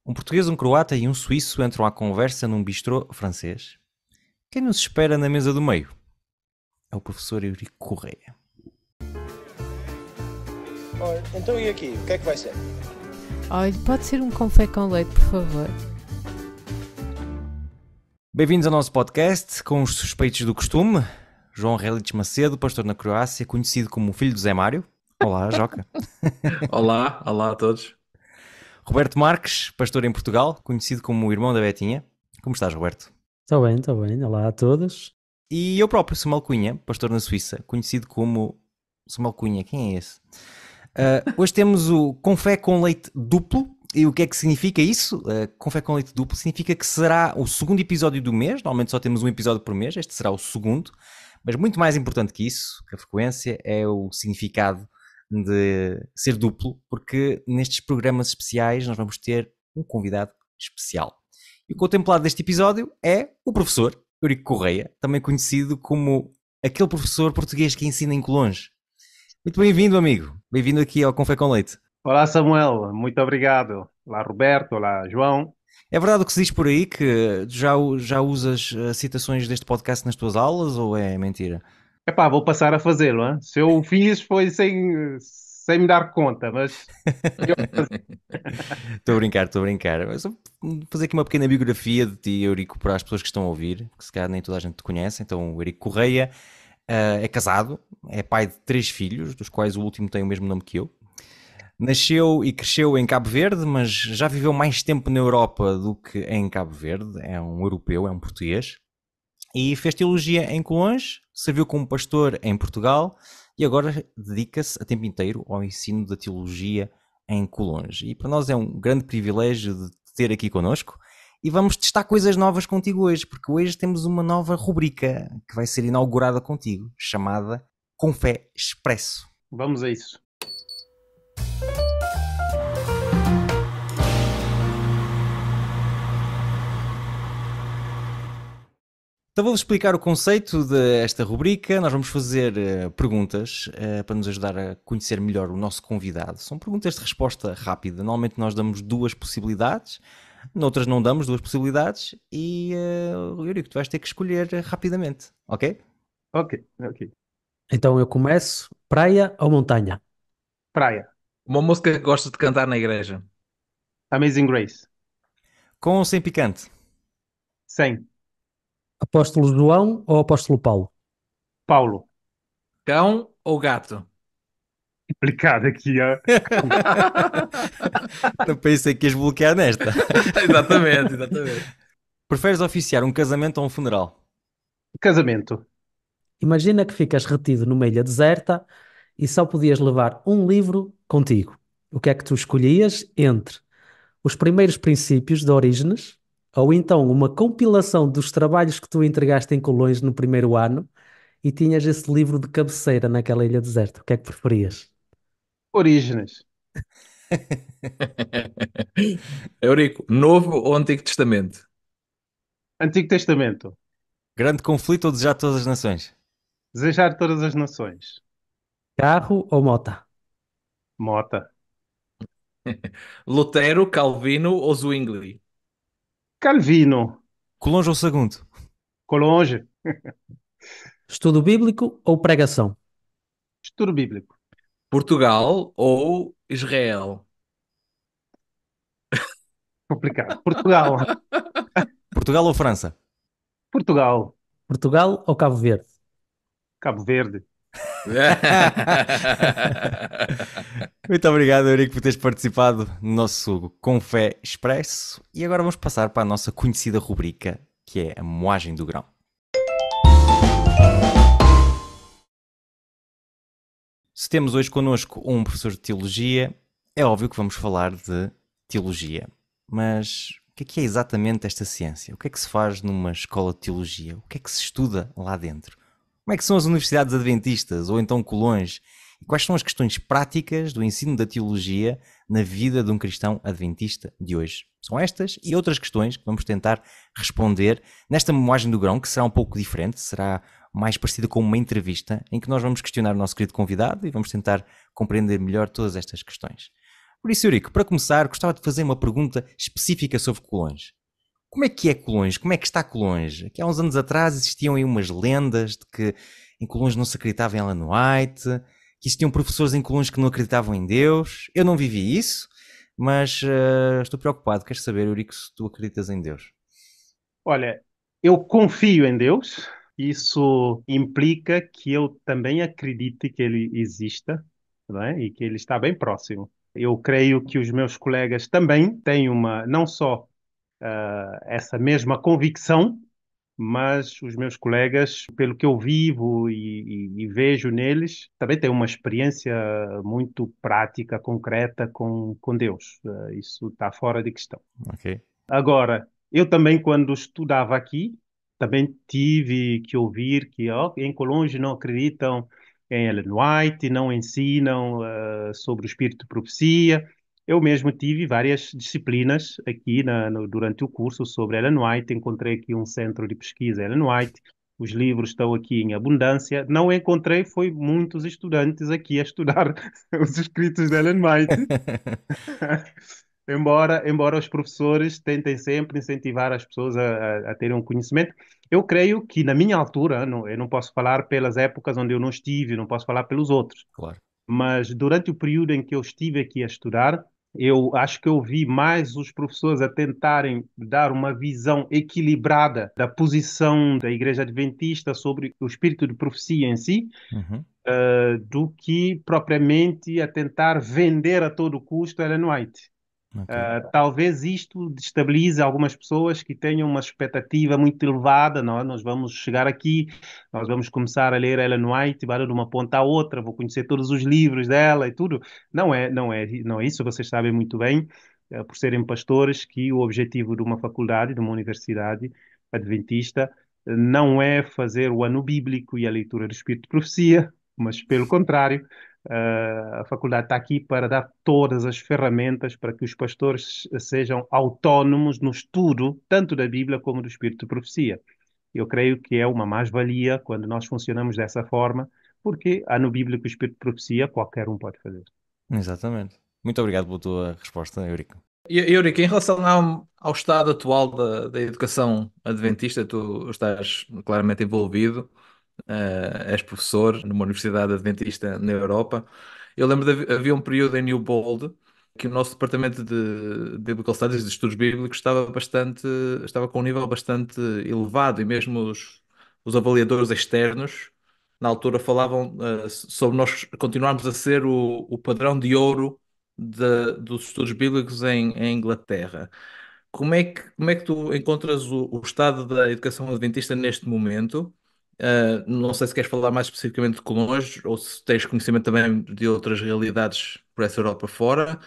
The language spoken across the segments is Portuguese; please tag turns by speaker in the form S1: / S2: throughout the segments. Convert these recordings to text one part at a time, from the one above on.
S1: Um português, um croata e um suíço entram à conversa num bistrô francês. Quem nos espera na mesa do meio? É o professor Eurico Correia.
S2: Olha, então e aqui? O que é que vai ser?
S3: Olha, pode ser um café com leite, por favor.
S1: Bem-vindos ao nosso podcast com os suspeitos do costume. João Relitz Macedo, pastor na Croácia, conhecido como o filho do Zé Mário. Olá, Joca.
S4: Olá a todos.
S1: Roberto Marques, pastor em Portugal, conhecido como o irmão da Betinha. Como estás, Roberto?
S5: Estou bem. Olá a todos.
S1: E eu próprio, Samuel Cunha, pastor na Suíça, conhecido como... Samuel Cunha, quem é esse? Hoje temos o Confé com Leite Duplo. E o que é que significa isso? Confé com Leite Duplo significa que será o segundo episódio do mês. Normalmente só temos um episódio por mês, este será o segundo. Mas muito mais importante que isso, que a frequência, é o significado de ser duplo, porque nestes programas especiais nós vamos ter um convidado especial. E o contemplado deste episódio é o professor Eurico Correia, também conhecido como aquele professor português que ensina em Colonge. Muito bem-vindo, amigo. Bem-vindo aqui ao Confé com Leite.
S6: Olá, Samuel. Muito obrigado. Olá, Roberto. Olá, João.
S1: É verdade o que se diz por aí, que já usas citações deste podcast nas tuas aulas, ou é mentira?
S6: Epá, vou passar a fazê-lo, hein? Se eu fiz foi sem me dar conta, mas...
S1: Estou a brincar. Mas vou fazer aqui uma pequena biografia de ti, Eurico, para as pessoas que estão a ouvir, que se calhar nem toda a gente te conhece. Então, o Eurico Correia é casado, é pai de 3 filhos, dos quais o último tem o mesmo nome que eu. Nasceu e cresceu em Cabo Verde, mas já viveu mais tempo na Europa do que em Cabo Verde. É um europeu, é um português. E fez teologia em Colonge, serviu como pastor em Portugal e agora dedica-se a tempo inteiro ao ensino da teologia em Colonge. E para nós é um grande privilégio de te ter aqui connosco. E vamos testar coisas novas contigo hoje, porque hoje temos uma nova rubrica que vai ser inaugurada contigo, chamada Confé Expresso.
S6: Vamos a isso.
S1: Então vou-vos explicar o conceito desta rubrica. Nós vamos fazer perguntas para nos ajudar a conhecer melhor o nosso convidado. São perguntas de resposta rápida. Normalmente nós damos 2 possibilidades, noutras não damos 2 possibilidades e Eurico, tu vais ter que escolher rapidamente, ok?
S6: Ok.
S5: Então eu começo. Praia ou montanha?
S6: Praia.
S4: Uma música que gosto de cantar na igreja.
S6: Amazing Grace.
S1: Com ou sem picante?
S6: 100.
S5: Apóstolo João ou Apóstolo Paulo?
S6: Paulo.
S4: Cão ou gato?
S6: Complicado aqui, ó.
S1: Não pensei que ias bloquear nesta.
S4: Exatamente.
S1: Preferes oficiar um casamento ou um funeral?
S6: Casamento.
S5: Imagina que ficas retido numa ilha deserta e só podias levar um livro contigo. O que é que tu escolhias entre os primeiros princípios de Orígenes ou então uma compilação dos trabalhos que tu entregaste em Colões no primeiro ano e tinhas esse livro de cabeceira naquela ilha deserta? O que é que preferias?
S6: Orígenes.
S4: Eurico, Novo ou Antigo Testamento?
S6: Antigo Testamento.
S1: Grande conflito ou desejar todas as nações?
S6: Desejar todas as nações.
S5: Carro ou mota?
S6: Mota.
S4: Lutero, Calvino ou Zwingli?
S6: Calvino.
S1: Colonge ou Sagunto?
S6: Colonge.
S5: Estudo bíblico ou pregação?
S6: Estudo bíblico.
S4: Portugal ou Israel?
S6: Complicado. Portugal.
S1: Portugal ou França?
S6: Portugal.
S5: Portugal ou Cabo Verde?
S6: Cabo Verde.
S1: Muito obrigado, Eurico, por teres participado no nosso Confé Expresso. E agora vamos passar para a nossa conhecida rubrica, que é a moagem do grão. Se temos hoje connosco um professor de teologia, é óbvio que vamos falar de teologia. Mas o que é exatamente esta ciência? O que é que se faz numa escola de teologia? O que é que se estuda lá dentro? Como é que são as universidades adventistas ou então Colões? E quais são as questões práticas do ensino da teologia na vida de um cristão adventista de hoje? São estas e outras questões que vamos tentar responder nesta moagem do grão, que será um pouco diferente, será mais parecida com uma entrevista, em que nós vamos questionar o nosso querido convidado e vamos tentar compreender melhor todas estas questões. Por isso, Eurico, para começar, gostava de fazer uma pergunta específica sobre Colões. Como é Colões? Como é que está Colões? Aqui há uns anos atrás existiam aí umas lendas de que em Colões não se acreditava em Ellen White, que existiam professores em Colões que não acreditavam em Deus. Eu não vivi isso, mas estou preocupado. Queres saber, Eurico, se tu acreditas em Deus?
S6: Olha, eu confio em Deus. Isso implica que eu também acredite que ele exista, não é? E que ele está bem próximo. Eu creio que os meus colegas também têm não só essa mesma convicção, mas os meus colegas, pelo que eu vivo e vejo neles, também têm uma experiência muito prática, concreta com Deus. Isso está fora de questão.
S1: Ok.
S6: Agora, eu também, quando estudava aqui, também tive que ouvir que em Colônia não acreditam em Ellen White, não ensinam sobre o espírito de profecia. Eu mesmo tive várias disciplinas aqui durante o curso sobre Ellen White. Encontrei aqui um centro de pesquisa Ellen White. Os livros estão aqui em abundância. Não encontrei, foi muitos estudantes aqui a estudar os escritos de Ellen White. Embora os professores tentem sempre incentivar as pessoas a terem um conhecimento, eu creio que na minha altura, eu não posso falar pelas épocas onde eu não estive, não posso falar pelos outros,
S1: Claro.
S6: mas durante o período em que eu estive aqui a estudar, eu acho que eu vi mais os professores a tentarem dar uma visão equilibrada da posição da Igreja Adventista sobre o espírito de profecia em si,
S1: Uhum.
S6: do que propriamente a tentar vender a todo custo Ellen White.
S1: Ok.
S6: Talvez isto destabilize algumas pessoas que tenham uma expectativa muito elevada. Nós vamos chegar aqui, nós vamos começar a ler Ellen White, vai de uma ponta à outra, vou conhecer todos os livros dela e tudo. Não é isso, vocês sabem muito bem, por serem pastores, que o objetivo de uma faculdade, de uma universidade adventista, não é fazer o ano bíblico e a leitura do Espírito de Profecia, mas pelo contrário. A faculdade está aqui para dar todas as ferramentas para que os pastores sejam autónomos no estudo, tanto da Bíblia como do Espírito de Profecia. Eu creio que é uma mais-valia quando nós funcionamos dessa forma, porque há no bíblico o Espírito de Profecia, qualquer um pode fazer.
S1: Exatamente. Muito obrigado pela tua resposta, Eurico.
S4: E Eurico, em relação ao estado atual da educação adventista, tu estás claramente envolvido, és professor numa universidade adventista na Europa. Eu lembro de havia um período em New Bold que o nosso departamento de Biblical Studies, de estudos bíblicos, estava com um nível bastante elevado e mesmo os avaliadores externos na altura falavam sobre nós continuarmos a ser o padrão de ouro dos estudos bíblicos em Inglaterra. Como é que tu encontras o estado da educação adventista neste momento? Não sei se queres falar mais especificamente de Colões ou se tens conhecimento também de outras realidades por essa Europa fora,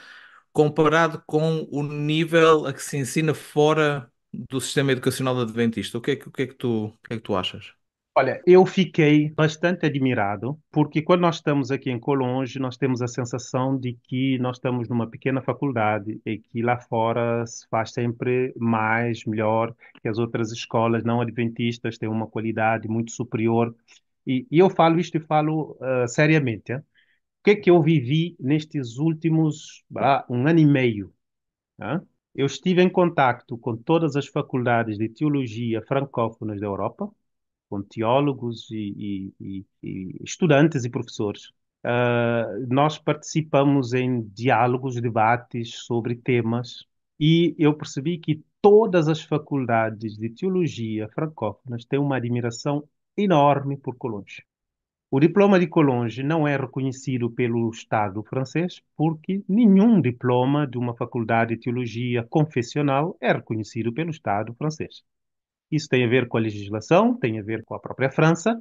S4: comparado com o nível a que se ensina fora do sistema educacional adventista. O que é que tu achas?
S6: Olha, eu fiquei bastante admirado, porque quando nós estamos aqui em Colonge, nós temos a sensação de que nós estamos numa pequena faculdade e que lá fora se faz sempre mais, melhor, que as outras escolas não adventistas têm uma qualidade muito superior. E eu falo isto e falo seriamente. O que é que eu vivi nestes últimos um ano e meio? Hã? Eu estive em contacto com todas as faculdades de teologia francófonas da Europa, com teólogos e estudantes e professores. Nós participamos em diálogos, debates sobre temas, e eu percebi que todas as faculdades de teologia francófonas têm uma admiração enorme por Colonge. O diploma de Colonge não é reconhecido pelo Estado francês, porque nenhum diploma de uma faculdade de teologia confessional é reconhecido pelo Estado francês. Isso tem a ver com a legislação, tem a ver com a própria França,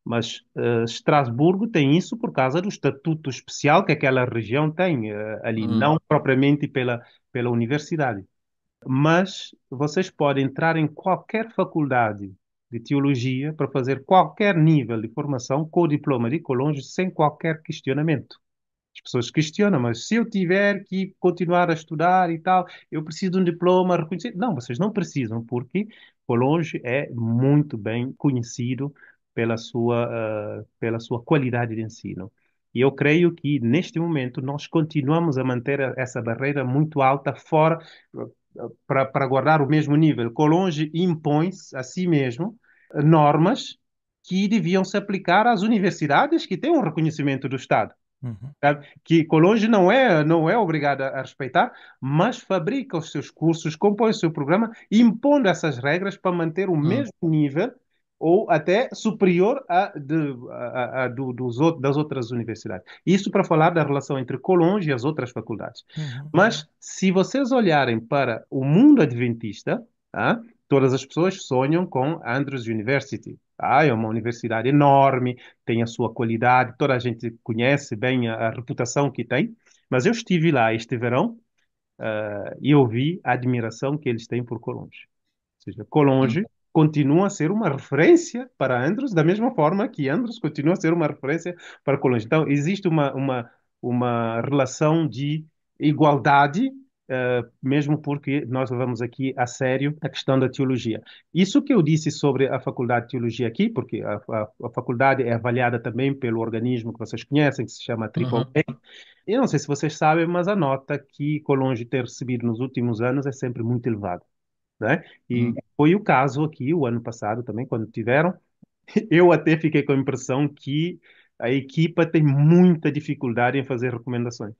S6: mas Estrasburgo tem isso por causa do estatuto especial que aquela região tem ali, não propriamente pela universidade. Mas vocês podem entrar em qualquer faculdade de teologia para fazer qualquer nível de formação com o diploma de Colonge sem qualquer questionamento. As pessoas questionam, mas se eu tiver que continuar a estudar e tal, eu preciso de um diploma reconhecido. Não, vocês não precisam, porque Colonge é muito bem conhecido pela sua qualidade de ensino. E eu creio que, neste momento, nós continuamos a manter essa barreira muito alta fora para guardar o mesmo nível. Colonge impõe-se a si mesmo normas que deviam se aplicar às universidades que têm um reconhecimento do Estado.
S1: Uhum.
S6: Sabe? Que Colonge não é obrigada a respeitar, mas fabrica os seus cursos, compõe o seu programa, impondo essas regras para manter o
S4: Hum,
S6: mesmo nível ou até superior das outras universidades. Isso para falar da relação entre Colonge e as outras faculdades.
S1: Uhum.
S6: Mas se vocês olharem para o mundo adventista, tá? Todas as pessoas sonham com Andrews University. Tá? É uma universidade enorme, tem a sua qualidade, toda a gente conhece bem a reputação que tem, mas eu estive lá este verão, e eu vi a admiração que eles têm por Colonge. Ou seja,
S4: hum,
S6: Colonge continua a ser uma referência para Andrews, da mesma forma que Andrews continua a ser uma referência para Colonge. Então, existe uma relação de igualdade, mesmo porque nós levamos aqui a sério a questão da teologia. Isso que eu disse sobre a Faculdade de Teologia aqui, porque a faculdade é avaliada também pelo organismo que vocês conhecem, que se chama
S4: uhum,
S6: AAA. Eu não sei se vocês sabem, mas a nota que Colonge tem recebido nos últimos anos é sempre muito elevada, né? E
S4: hum,
S6: foi o caso aqui o ano passado também, quando tiveram. Eu até fiquei com a impressão que a equipa tem muita dificuldade em fazer recomendações,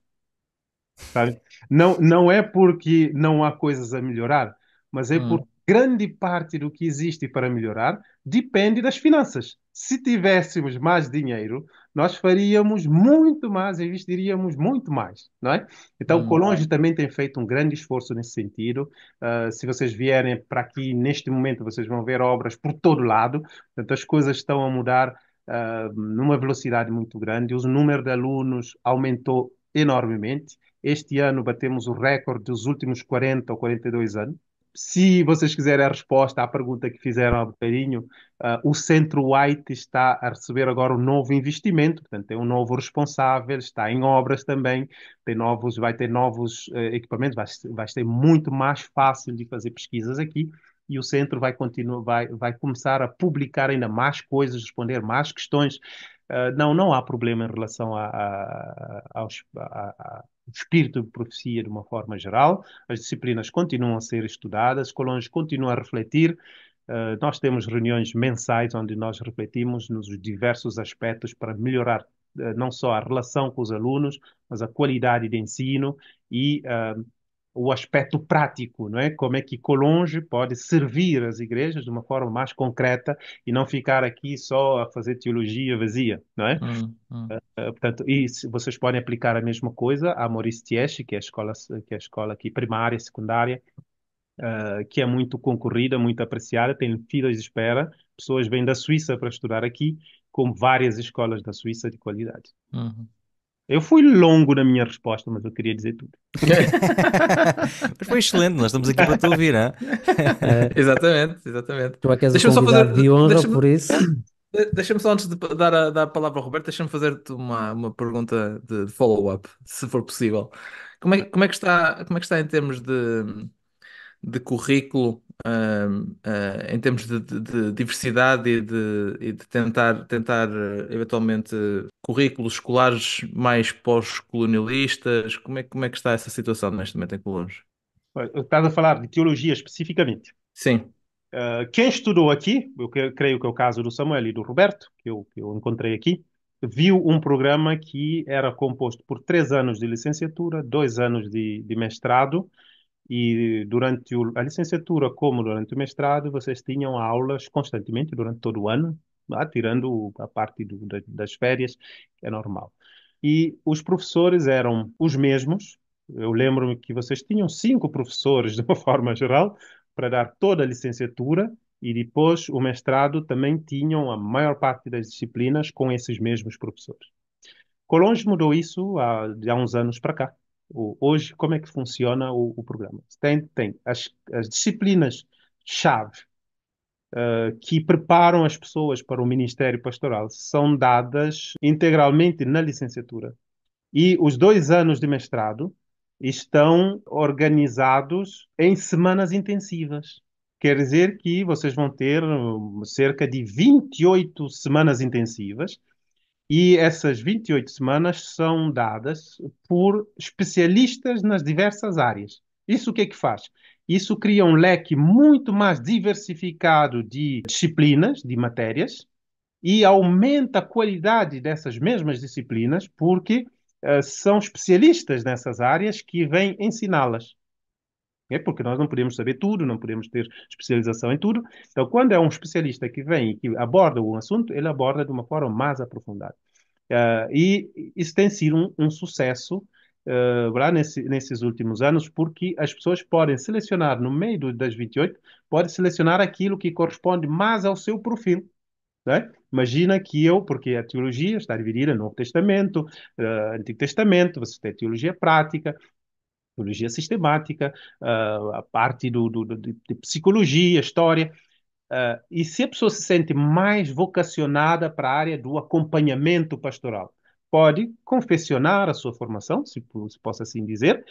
S6: sabe? Não é porque não há coisas a melhorar, mas é porque
S4: hum,
S6: grande parte do que existe para melhorar depende das finanças. Se tivéssemos mais dinheiro, nós faríamos muito mais, investiríamos muito mais, não é? Então,
S4: hum,
S6: Colonge também tem feito um grande esforço nesse sentido. Se vocês vierem para aqui neste momento, vocês vão ver obras por todo lado. Portanto, as coisas estão a mudar numa velocidade muito grande. O número de alunos aumentou enormemente. Este ano batemos o recorde dos últimos 40 ou 42 anos. Se vocês quiserem a resposta à pergunta que fizeram há bocadinho, o Centro White está a receber agora um novo investimento, portanto, tem um novo responsável, está em obras também, vai ter novos equipamentos, vai ser muito mais fácil de fazer pesquisas aqui. E o centro vai continuar, vai começar a publicar ainda mais coisas, responder mais questões. Não há problema em relação ao espírito de profecia de uma forma geral. As disciplinas continuam a ser estudadas, Colões continua a refletir. Nós temos reuniões mensais onde nós refletimos nos diversos aspectos para melhorar não só a relação com os alunos, mas a qualidade de ensino e o aspecto prático, não é? Como é que Colonge pode servir as igrejas de uma forma mais concreta e não ficar aqui só a fazer teologia vazia, não é?
S4: hum.
S6: Portanto, e vocês podem aplicar a mesma coisa à Maurice Thiesch, que é a escola aqui primária, secundária, que é muito concorrida, muito apreciada, tem filas de espera, pessoas vêm da Suíça para estudar aqui, com várias escolas da Suíça de qualidade.
S4: Uhum.
S6: Eu fui longo na minha resposta, mas eu queria dizer tudo.
S1: Mas foi excelente, nós estamos aqui para te ouvir, hein?
S5: É,
S4: Exatamente, exatamente.
S5: tu é que és o
S4: Deixa-me só fazer.
S5: convidado de honra,
S4: Deixa-me
S5: por isso.
S4: deixa-me só, antes de dar a palavra ao Roberto, deixa-me fazer-te uma pergunta de follow-up, se for possível. Como é que está em termos de currículo, em termos de diversidade e de tentar eventualmente currículos escolares mais pós-colonialistas? Como é que está essa situação neste momento em Colônia?
S6: Estás a falar de teologia especificamente.
S4: Sim.
S6: Quem estudou aqui, eu creio que é o caso do Samuel e do Roberto, que eu encontrei aqui, viu um programa que era composto por 3 anos de licenciatura, 2 anos de mestrado, e durante a licenciatura como durante o mestrado, vocês tinham aulas constantemente durante todo o ano, tirando a parte das férias, que é normal. E os professores eram os mesmos. Eu lembro-me que vocês tinham 5 professores, de uma forma geral, para dar toda a licenciatura, e depois o mestrado também tinham a maior parte das disciplinas com esses mesmos professores. Colonge mudou isso de há uns anos para cá. Hoje, como é que funciona o programa? Tem as disciplinas-chave que preparam as pessoas para o ministério pastoral, são dadas integralmente na licenciatura. E os 2 anos de mestrado estão organizados em semanas intensivas. Quer dizer que vocês vão ter cerca de 28 semanas intensivas E essas 28 semanas são dadas por especialistas nas diversas áreas. Isso o que é que faz? Isso cria um leque muito mais diversificado de disciplinas, de matérias, e aumenta a qualidade dessas mesmas disciplinas, porque são especialistas nessas áreas que vêm ensiná-las. É porque nós não podemos saber tudo, não podemos ter especialização em tudo. Então, quando é um especialista que vem e que aborda um assunto, ele aborda de uma forma mais aprofundada. E isso tem sido um sucesso lá nesses últimos anos, porque as pessoas podem selecionar, no meio das 28, podem selecionar aquilo que corresponde mais ao seu perfil. Né? Imagina que eu, porque a teologia está dividida no Novo Testamento, Antigo Testamento, você tem teologia prática, teologia sistemática, a parte de psicologia, história. E se a pessoa se sente mais vocacionada para a área do acompanhamento pastoral, pode confessionar a sua formação, se posso assim dizer,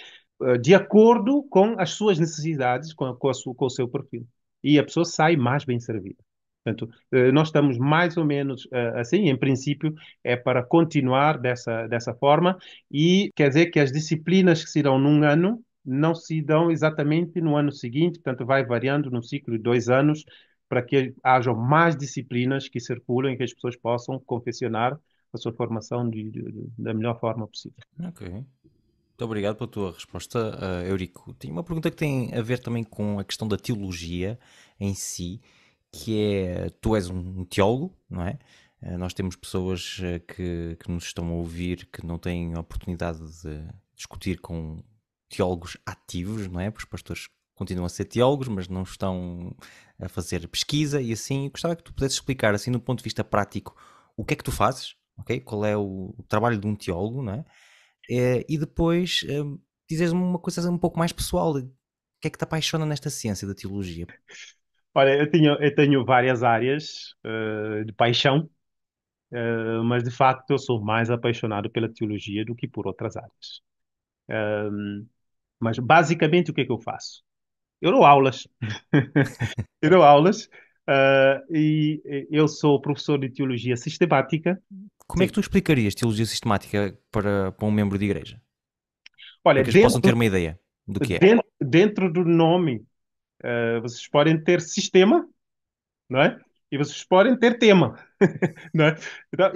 S6: de acordo com as suas necessidades, com o seu perfil. E a pessoa sai mais bem servida. Portanto, nós estamos mais ou menos assim, em princípio, é para continuar dessa forma, e quer dizer que as disciplinas que se dão num ano não se dão exatamente no ano seguinte, portanto, vai variando no ciclo de 2 anos, para que hajam mais disciplinas que circulem, que as pessoas possam confeccionar a sua formação da melhor forma possível.
S1: Ok. Muito obrigado pela tua resposta, Eurico. Tenho uma pergunta que tem a ver também com a questão da teologia em si, que é, tu és um teólogo, não é? Nós temos pessoas que nos estão a ouvir que não têm a oportunidade de discutir com teólogos ativos, não é? Porque os pastores continuam a ser teólogos, mas não estão a fazer pesquisa e assim. Gostava que tu pudesses explicar, assim, do ponto de vista prático, o que é que tu fazes, ok? Qual é o trabalho de um teólogo, não é? E depois dizeres-me uma coisa um pouco mais pessoal. O que é que te apaixona nesta ciência da teologia?
S6: Olha, eu tenho várias áreas de paixão, mas de facto eu sou mais apaixonado pela teologia do que por outras áreas. Mas basicamente o que é que eu faço? Eu dou aulas. Eu dou aulas, e eu sou professor de teologia sistemática.
S1: Como é
S6: Sim.
S1: que tu explicarias teologia sistemática para um membro de igreja?
S6: Olha,
S1: Para que eles possam ter uma ideia do que é.
S6: dentro do nome, vocês podem ter sistema, não é? E vocês podem ter tema, não é? Então,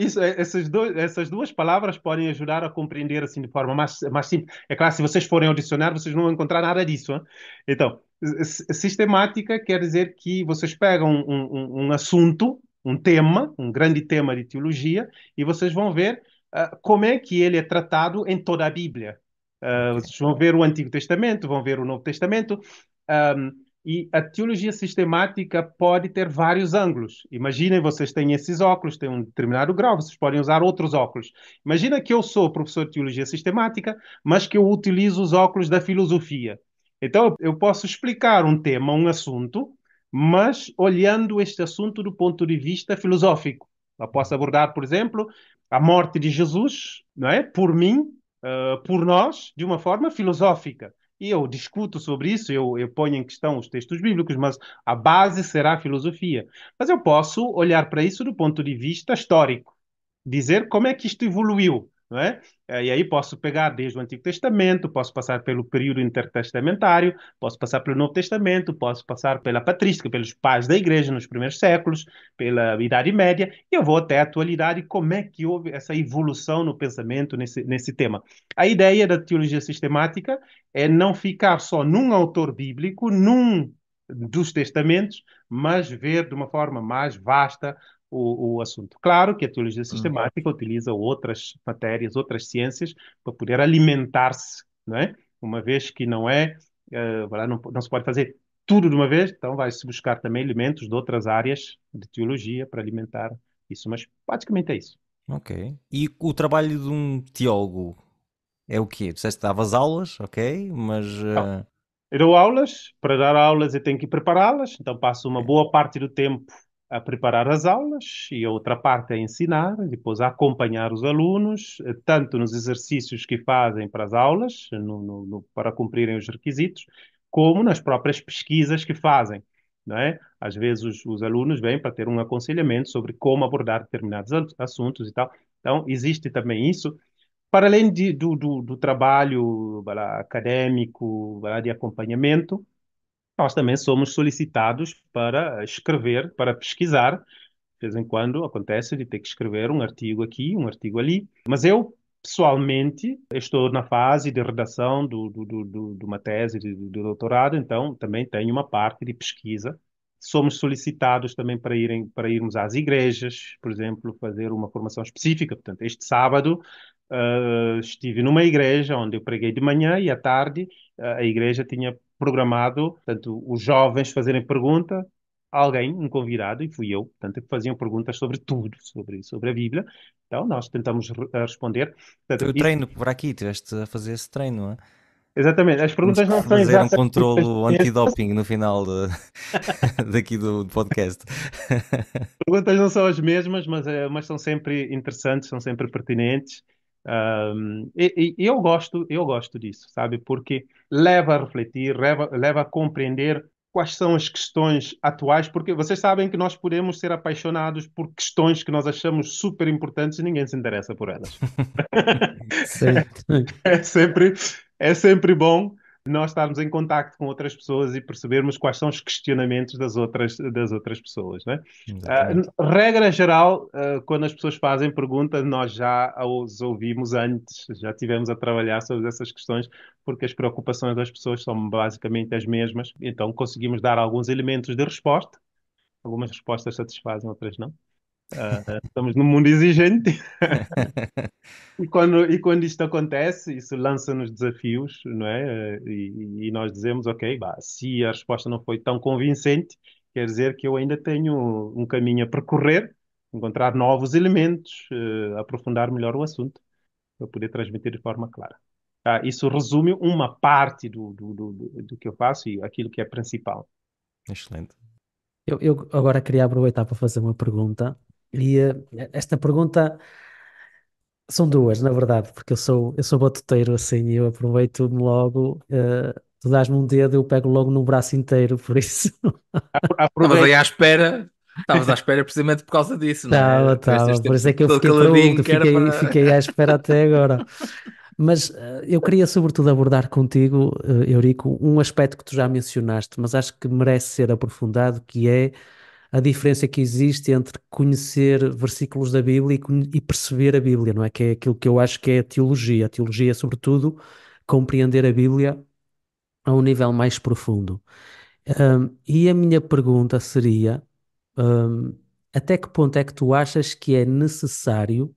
S6: essas duas palavras podem ajudar a compreender assim de forma mais simples. É claro, se vocês forem ao dicionário, vocês não vão encontrar nada disso. Hein? Então, sistemática quer dizer que vocês pegam um assunto, um tema, um grande tema de teologia, e vocês vão ver como é que ele é tratado em toda a Bíblia.
S1: Ok.
S6: Vocês vão ver o Antigo Testamento, vão ver o Novo Testamento. E a teologia sistemática pode ter vários ângulos. Imaginem, vocês têm esses óculos, têm um determinado grau, vocês podem usar outros óculos. Imagina que eu sou professor de teologia sistemática, mas que eu utilizo os óculos da filosofia. Então, eu posso explicar um tema, um assunto, mas olhando este assunto do ponto de vista filosófico. Eu posso abordar, por exemplo, a morte de Jesus, não é? Por mim, por nós, de uma forma filosófica. E eu discuto sobre isso, eu ponho em questão os textos bíblicos, mas a base será a filosofia. Mas eu posso olhar para isso do ponto de vista histórico, dizer como é que isto evoluiu, não é? E aí posso pegar desde o Antigo Testamento, posso passar pelo período intertestamentário, posso passar pelo Novo Testamento, posso passar pela patrística, pelos pais da igreja nos primeiros séculos, pela Idade Média, e eu vou até a atualidade, como é que houve essa evolução no pensamento nesse tema. A ideia da teologia sistemática é não ficar só num autor bíblico, num dos testamentos, mas ver de uma forma mais vasta o assunto. Claro que a teologia sistemática utiliza outras matérias, outras ciências, para poder alimentar-se, não é? Uma vez que não se pode fazer tudo de uma vez, então vai-se buscar também elementos de outras áreas de teologia para alimentar isso, mas basicamente é isso.
S1: Ok. E o trabalho de um teólogo é o quê? Tu disseste que davas aulas, ok, mas
S6: Eu dou aulas, para dar aulas eu tenho que prepará-las, então passo uma
S1: ok.
S6: boa parte do tempo a preparar as aulas e a outra parte a ensinar, depois a acompanhar os alunos, tanto nos exercícios que fazem para as aulas, para cumprirem os requisitos, como nas próprias pesquisas que fazem, não é? Às vezes os alunos vêm para ter um aconselhamento sobre como abordar determinados assuntos e tal. Então, existe também isso. Para além do trabalho acadêmico, de acompanhamento, nós também somos solicitados para escrever, para pesquisar. De vez em quando acontece de ter que escrever um artigo aqui, um artigo ali. Mas eu, pessoalmente, estou na fase de redação de uma tese de doutorado, então também tenho uma parte de pesquisa. Somos solicitados também para irmos às igrejas, por exemplo, fazer uma formação específica. Portanto, este sábado, estive numa igreja onde eu preguei de manhã e à tarde, a igreja tinha programado, portanto, os jovens fazerem pergunta alguém, um convidado, e fui eu, portanto, que faziam perguntas sobre tudo, sobre a Bíblia. Então, nós tentamos responder.
S1: Foi
S6: Portanto,
S1: o treino para aqui, tiveste a fazer esse treino, não é?
S6: exatamente, as
S1: Temos
S6: perguntas
S1: que
S6: não são
S1: fazer um
S6: exatamente
S1: controlo
S6: as mesmas,
S1: antidoping no final daqui do podcast.
S6: perguntas não são as mesmas, mas são sempre interessantes, são sempre pertinentes. E eu gosto disso, sabe? Porque leva a refletir, leva a compreender quais são as questões atuais, porque vocês sabem que nós podemos ser apaixonados por questões que nós achamos super importantes e ninguém se interessa por elas.
S5: Sim.
S6: É sempre, é sempre bom nós estarmos em contacto com outras pessoas e percebermos quais são os questionamentos das outras pessoas, né?
S1: Exatamente.
S6: Regra geral, quando as pessoas fazem perguntas, nós já os ouvimos antes, já tivemos a trabalhar sobre essas questões, porque as preocupações das pessoas são basicamente as mesmas, então conseguimos dar alguns elementos de resposta. Algumas respostas satisfazem, outras não. Estamos num mundo exigente. E quando isto acontece, isso lança-nos desafios, não é? E nós dizemos, ok, bah, se a resposta não foi tão convincente, quer dizer que eu ainda tenho um caminho a percorrer, encontrar novos elementos, aprofundar melhor o assunto, para poder transmitir de forma clara. Isso resume uma parte do que eu faço e aquilo que é principal.
S1: Excelente.
S5: Eu agora queria aproveitar para fazer uma pergunta. E esta pergunta são duas, na verdade, porque eu sou batuteiro assim e eu aproveito-me logo. Tu dás-me um dedo, eu pego logo no braço inteiro, por isso.
S4: Estavas aí
S6: Aproveito.
S4: à espera, estavas à espera precisamente por causa disso, não
S5: Estava,
S4: é? Tiveste
S5: estava.
S4: este
S5: Por isso é
S4: tempo
S5: que eu
S4: todo
S5: fiquei pronto,
S4: caladinho, que era
S5: fiquei,
S4: para.
S5: fiquei à espera até agora. Mas eu queria sobretudo abordar contigo, Eurico, um aspecto que tu já mencionaste, mas acho que merece ser aprofundado, que é a diferença que existe entre conhecer versículos da Bíblia e perceber a Bíblia, não é? Que é aquilo que eu acho que é a teologia. A teologia é, sobretudo, compreender a Bíblia a um nível mais profundo. E a minha pergunta seria, hum, até que ponto é que tu achas que é necessário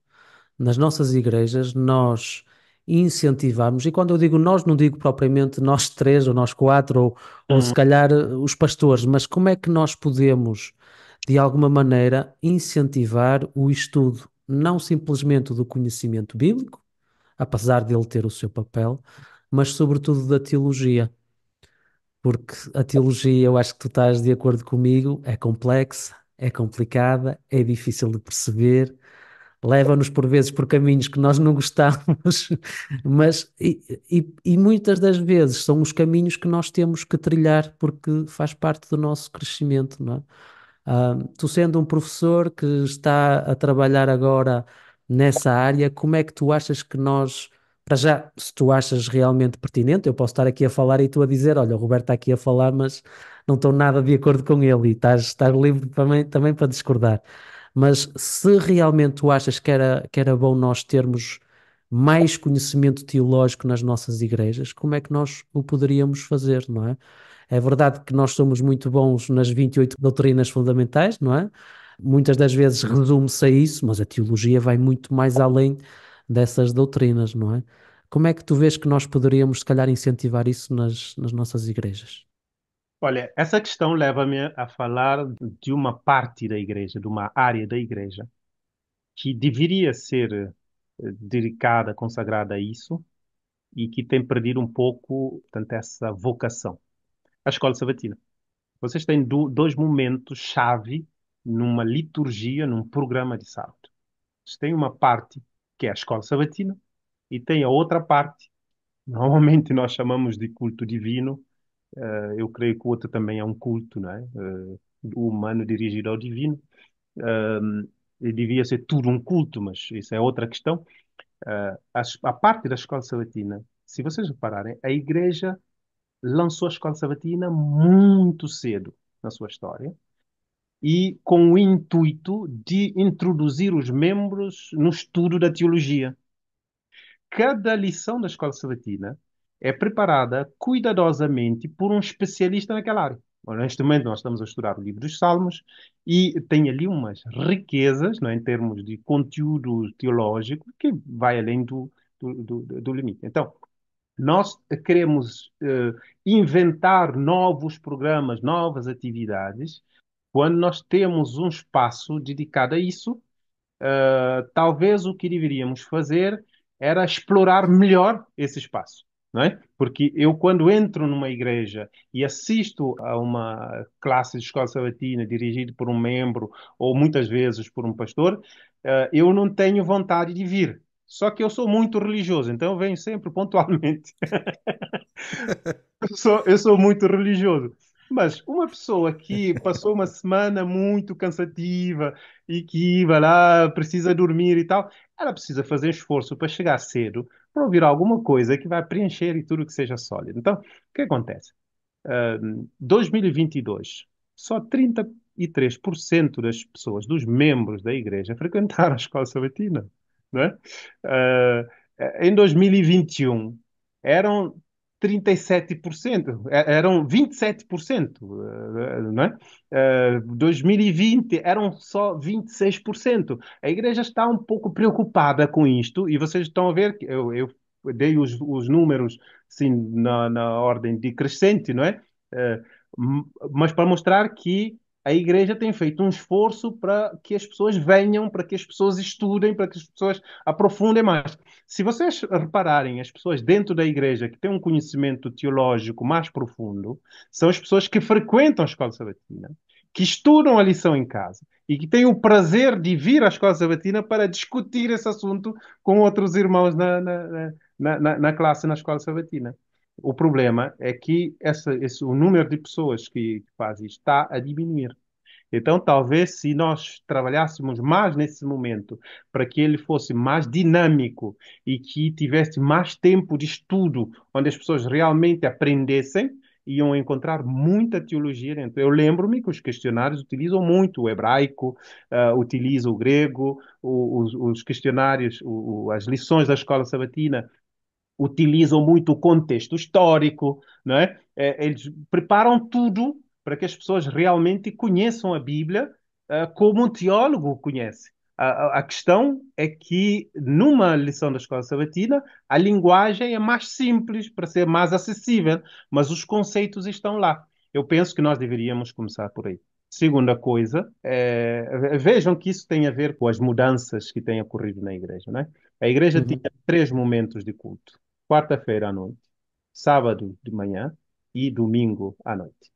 S5: nas nossas igrejas nós incentivarmos, e quando eu digo nós, não digo propriamente nós três ou nós quatro, ou se
S6: Hum,
S5: calhar os pastores, mas como é que nós podemos, de alguma maneira, incentivar o estudo, não simplesmente do conhecimento bíblico, apesar dele ter o seu papel, mas sobretudo da teologia. Porque a teologia, eu acho que tu estás de acordo comigo, é complexa, é complicada, é difícil de perceber, leva-nos por vezes por caminhos que nós não gostamos, mas e muitas das vezes são os caminhos que nós temos que trilhar porque faz parte do nosso crescimento, não é? Tu sendo um professor que está a trabalhar agora nessa área, como é que tu achas que nós, para já, se tu achas realmente pertinente, eu posso estar aqui a falar e tu a dizer, olha, o Roberto está aqui a falar, mas não estou nada de acordo com ele e estás livre também para discordar. Mas se realmente tu achas que era bom nós termos mais conhecimento teológico nas nossas igrejas, como é que nós o poderíamos fazer, não é? É verdade que nós somos muito bons nas 28 doutrinas fundamentais, não é? Muitas das vezes resume-se a isso, mas a teologia vai muito mais além dessas doutrinas, não é? Como é que tu vês que nós poderíamos, se calhar, incentivar isso nas nossas igrejas?
S6: Olha, essa questão leva-me a falar de uma parte da igreja, de uma área da igreja, que deveria ser dedicada, consagrada a isso e que tem perdido um pouco, portanto, essa vocação. A escola sabatina. Vocês têm dois momentos-chave numa liturgia, num programa de sábado. Vocês têm uma parte que é a escola sabatina e tem a outra parte, normalmente nós chamamos de culto divino. Eu creio que o outro também é um culto, não é? Do humano dirigido ao divino. devia ser tudo um culto, mas isso é outra questão. A parte da escola sabatina, se vocês repararem, a igreja lançou a escola sabatina muito cedo na sua história e com o intuito de introduzir os membros no estudo da teologia. Cada lição da escola sabatina é preparada cuidadosamente por um especialista naquela área. Ora, neste momento nós estamos a estudar o livro dos Salmos e tem ali umas riquezas, não é, em termos de conteúdo teológico que vai além do limite. Então, nós queremos inventar novos programas, novas atividades, quando nós temos um espaço dedicado a isso. Talvez o que deveríamos fazer era explorar melhor esse espaço, não é? Porque eu, quando entro numa igreja e assisto a uma classe de escola sabatina dirigida por um membro ou muitas vezes por um pastor, eu não tenho vontade de vir. Só que eu sou muito religioso, então eu venho sempre pontualmente. Eu sou muito religioso. Mas uma pessoa que passou uma semana muito cansativa e que vai lá, precisa dormir e tal, ela precisa fazer esforço para chegar cedo, para ouvir alguma coisa que vai preencher e tudo que seja sólido. Então, o que acontece? 2022, só 33% das pessoas, dos membros da igreja, frequentaram a escola sabatina, não é? Ah, em 2021, eram 37%, eram 27%, não é? 2020 eram só 26%. A igreja está um pouco preocupada com isto e vocês estão a ver que eu dei os números sim, na ordem decrescente, não é? Eh, mas para mostrar que a igreja tem feito um esforço para que as pessoas venham, para que as pessoas estudem, para que as pessoas aprofundem mais. Se vocês repararem, as pessoas dentro da igreja que têm um conhecimento teológico mais profundo são as pessoas que frequentam a escola sabatina, que estudam a lição em casa e que têm o prazer de vir à escola sabatina para discutir esse assunto com outros irmãos na classe na escola sabatina. O problema é que o número de pessoas que fazem isto está a diminuir. Então, talvez se nós trabalhássemos mais nesse momento para que ele fosse mais dinâmico e que tivesse mais tempo de estudo, onde as pessoas realmente aprendessem, iam encontrar muita teologia dentro. Eu lembro-me que os questionários utilizam muito o hebraico, utilizam o grego, os questionários, as lições da escola sabatina utilizam muito o contexto histórico, não é? Eles preparam tudo para que as pessoas realmente conheçam a Bíblia, como um teólogo conhece. A questão é que, numa lição da escola sabatina, a linguagem é mais simples para ser mais acessível, mas os conceitos estão lá. Eu penso que nós deveríamos começar por aí. Segunda coisa, vejam que isso tem a ver com as mudanças que têm ocorrido na igreja, né? A igreja tinha
S5: Uhum.
S6: 3 momentos de culto: quarta-feira à noite, sábado de manhã e domingo à noite.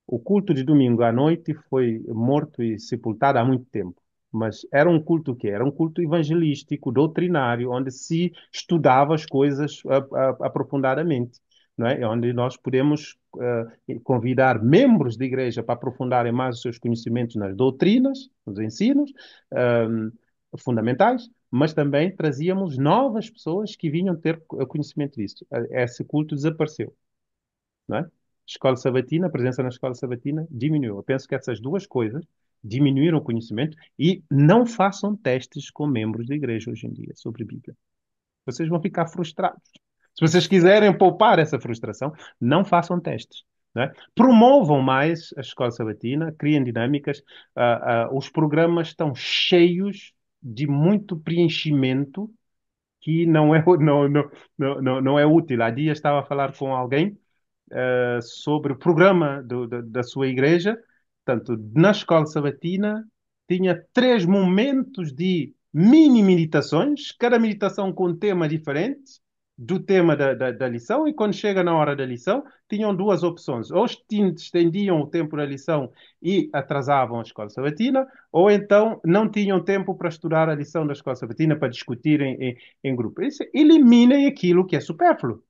S6: O culto de domingo à noite foi morto e sepultado há muito tempo. Mas era um culto o quê? Era um culto evangelístico, doutrinário, onde se estudava as coisas aprofundadamente, não é? Onde nós podemos convidar membros da igreja para aprofundarem mais os seus conhecimentos nas doutrinas, nos ensinos fundamentais, mas também trazíamos novas pessoas que vinham ter conhecimento disso. Esse culto desapareceu, não é? Escola sabatina, a presença na escola sabatina diminuiu. Eu penso que essas duas coisas diminuíram o conhecimento e não façam testes com membros da igreja hoje em dia sobre Bíblia. Vocês vão ficar frustrados. Se vocês quiserem poupar essa frustração, não façam testes. Não é? Promovam mais a escola sabatina, criem dinâmicas. Os programas estão cheios de muito preenchimento que não é útil. Há dias estava a falar com alguém sobre o programa da sua igreja. Portanto, na escola sabatina, tinha 3 momentos de mini meditações, cada meditação com um tema diferente do tema da lição, e quando chega na hora da lição, tinham duas opções: ou estendiam o tempo da lição e atrasavam a escola sabatina, ou então não tinham tempo para estudar a lição da escola sabatina, para discutirem em grupo. Isso, eliminem aquilo que é supérfluo.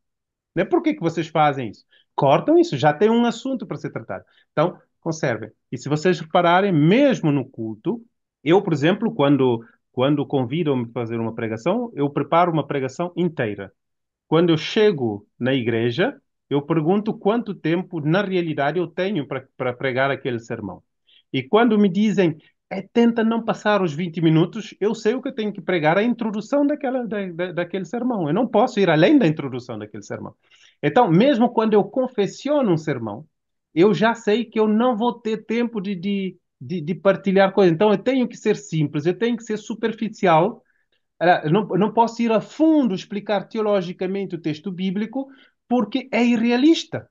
S6: Né? Por que que vocês fazem isso? Cortam isso, já tem um assunto para ser tratado. Então, conservem. E se vocês repararem, mesmo no culto, Eu, por exemplo, quando convidam-me para fazer uma pregação, eu preparo uma pregação inteira. Quando eu chego na igreja, eu pergunto quanto tempo, na realidade, eu tenho para pregar aquele sermão. E quando me dizem, tenta não passar os 20 minutos, eu sei o que eu tenho que pregar, a introdução daquele sermão. Eu não posso ir além da introdução daquele sermão. Então, mesmo quando eu confessiono um sermão, eu já sei que eu não vou ter tempo de partilhar coisas. Então, eu tenho que ser simples, eu tenho que ser superficial. Eu não posso ir a fundo explicar teologicamente o texto bíblico porque é irrealista.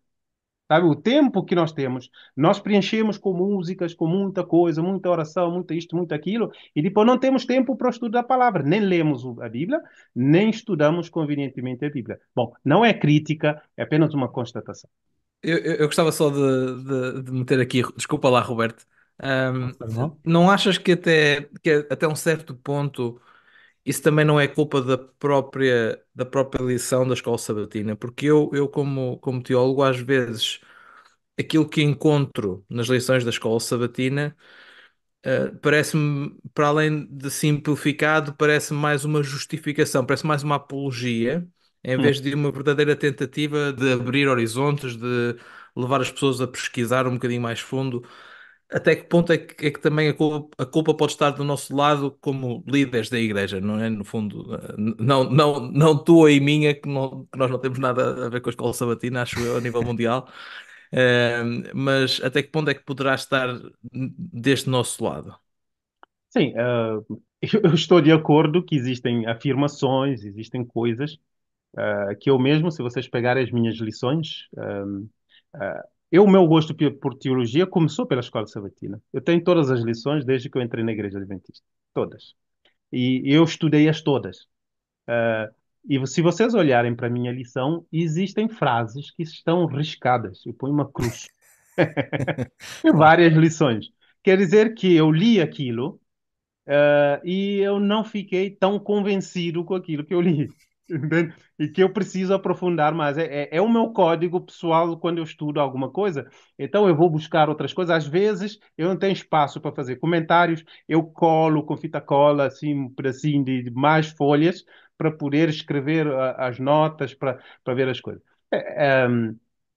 S6: Sabe? O tempo que nós temos, nós preenchemos com músicas, com muita coisa, muita oração, muito isto, muito aquilo, e depois não temos tempo para o estudo da palavra. Nem lemos a Bíblia, nem estudamos convenientemente a Bíblia. Bom, não é crítica, é apenas uma constatação.
S4: Eu gostava só de meter aqui, desculpa lá, Roberto.
S5: Não faz mal.
S4: Não achas que até um certo ponto isso também não é culpa da própria lição da escola sabatina? Porque eu como teólogo, às vezes, aquilo que encontro nas lições da escola sabatina, parece-me, para além de simplificado, parece mais uma justificação, parece mais uma apologia, em
S6: Hum.
S4: vez de uma verdadeira tentativa de abrir horizontes, de levar as pessoas a pesquisar um bocadinho mais fundo. Até que ponto é que também a culpa pode estar do nosso lado como líderes da igreja, não é? No fundo, não tua e minha, que nós não temos nada a ver com a escola sabatina, acho eu, a nível mundial. Mas até que ponto é que poderá estar deste nosso lado?
S6: Sim, eu estou de acordo que existem afirmações, existem coisas que eu mesmo, se vocês pegarem as minhas lições, o meu gosto por teologia começou pela escola sabatina. Eu tenho todas as lições desde que eu entrei na igreja adventista. Todas. E eu estudei-as todas. Ah, e se vocês olharem para a minha lição, existem frases que estão riscadas. Eu ponho uma cruz em várias lições. Quer dizer que eu li aquilo, e eu não fiquei tão convencido com aquilo que eu li. Entende? E que eu preciso aprofundar mais. É o meu código pessoal quando eu estudo alguma coisa. Então eu vou buscar outras coisas. Às vezes eu não tenho espaço para fazer comentários, eu colo com fita cola assim, um pedacinho de mais folhas para poder escrever as notas, para ver as coisas.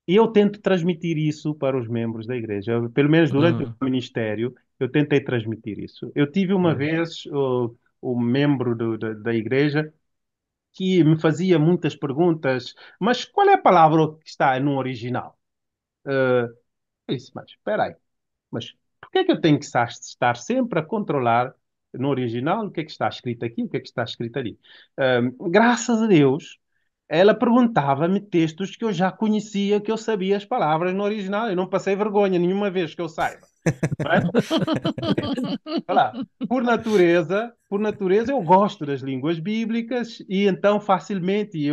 S6: E eu tento transmitir isso para os membros da igreja. Pelo menos durante o
S4: Hum,
S6: ministério, eu tentei transmitir isso. Eu tive uma
S4: hum.
S6: vez o membro da igreja que me fazia muitas perguntas, mas qual é a palavra que está no original? Eu disse, mas espera aí, mas por que é que eu tenho que estar sempre a controlar no original o que é que está escrito aqui, o que é que está escrito ali? Graças a Deus, ela perguntava-me textos que eu já conhecia, que eu sabia as palavras no original. Eu não passei vergonha nenhuma vez que eu saiba. Não é? Olha lá, por natureza, eu gosto das línguas bíblicas e então facilmente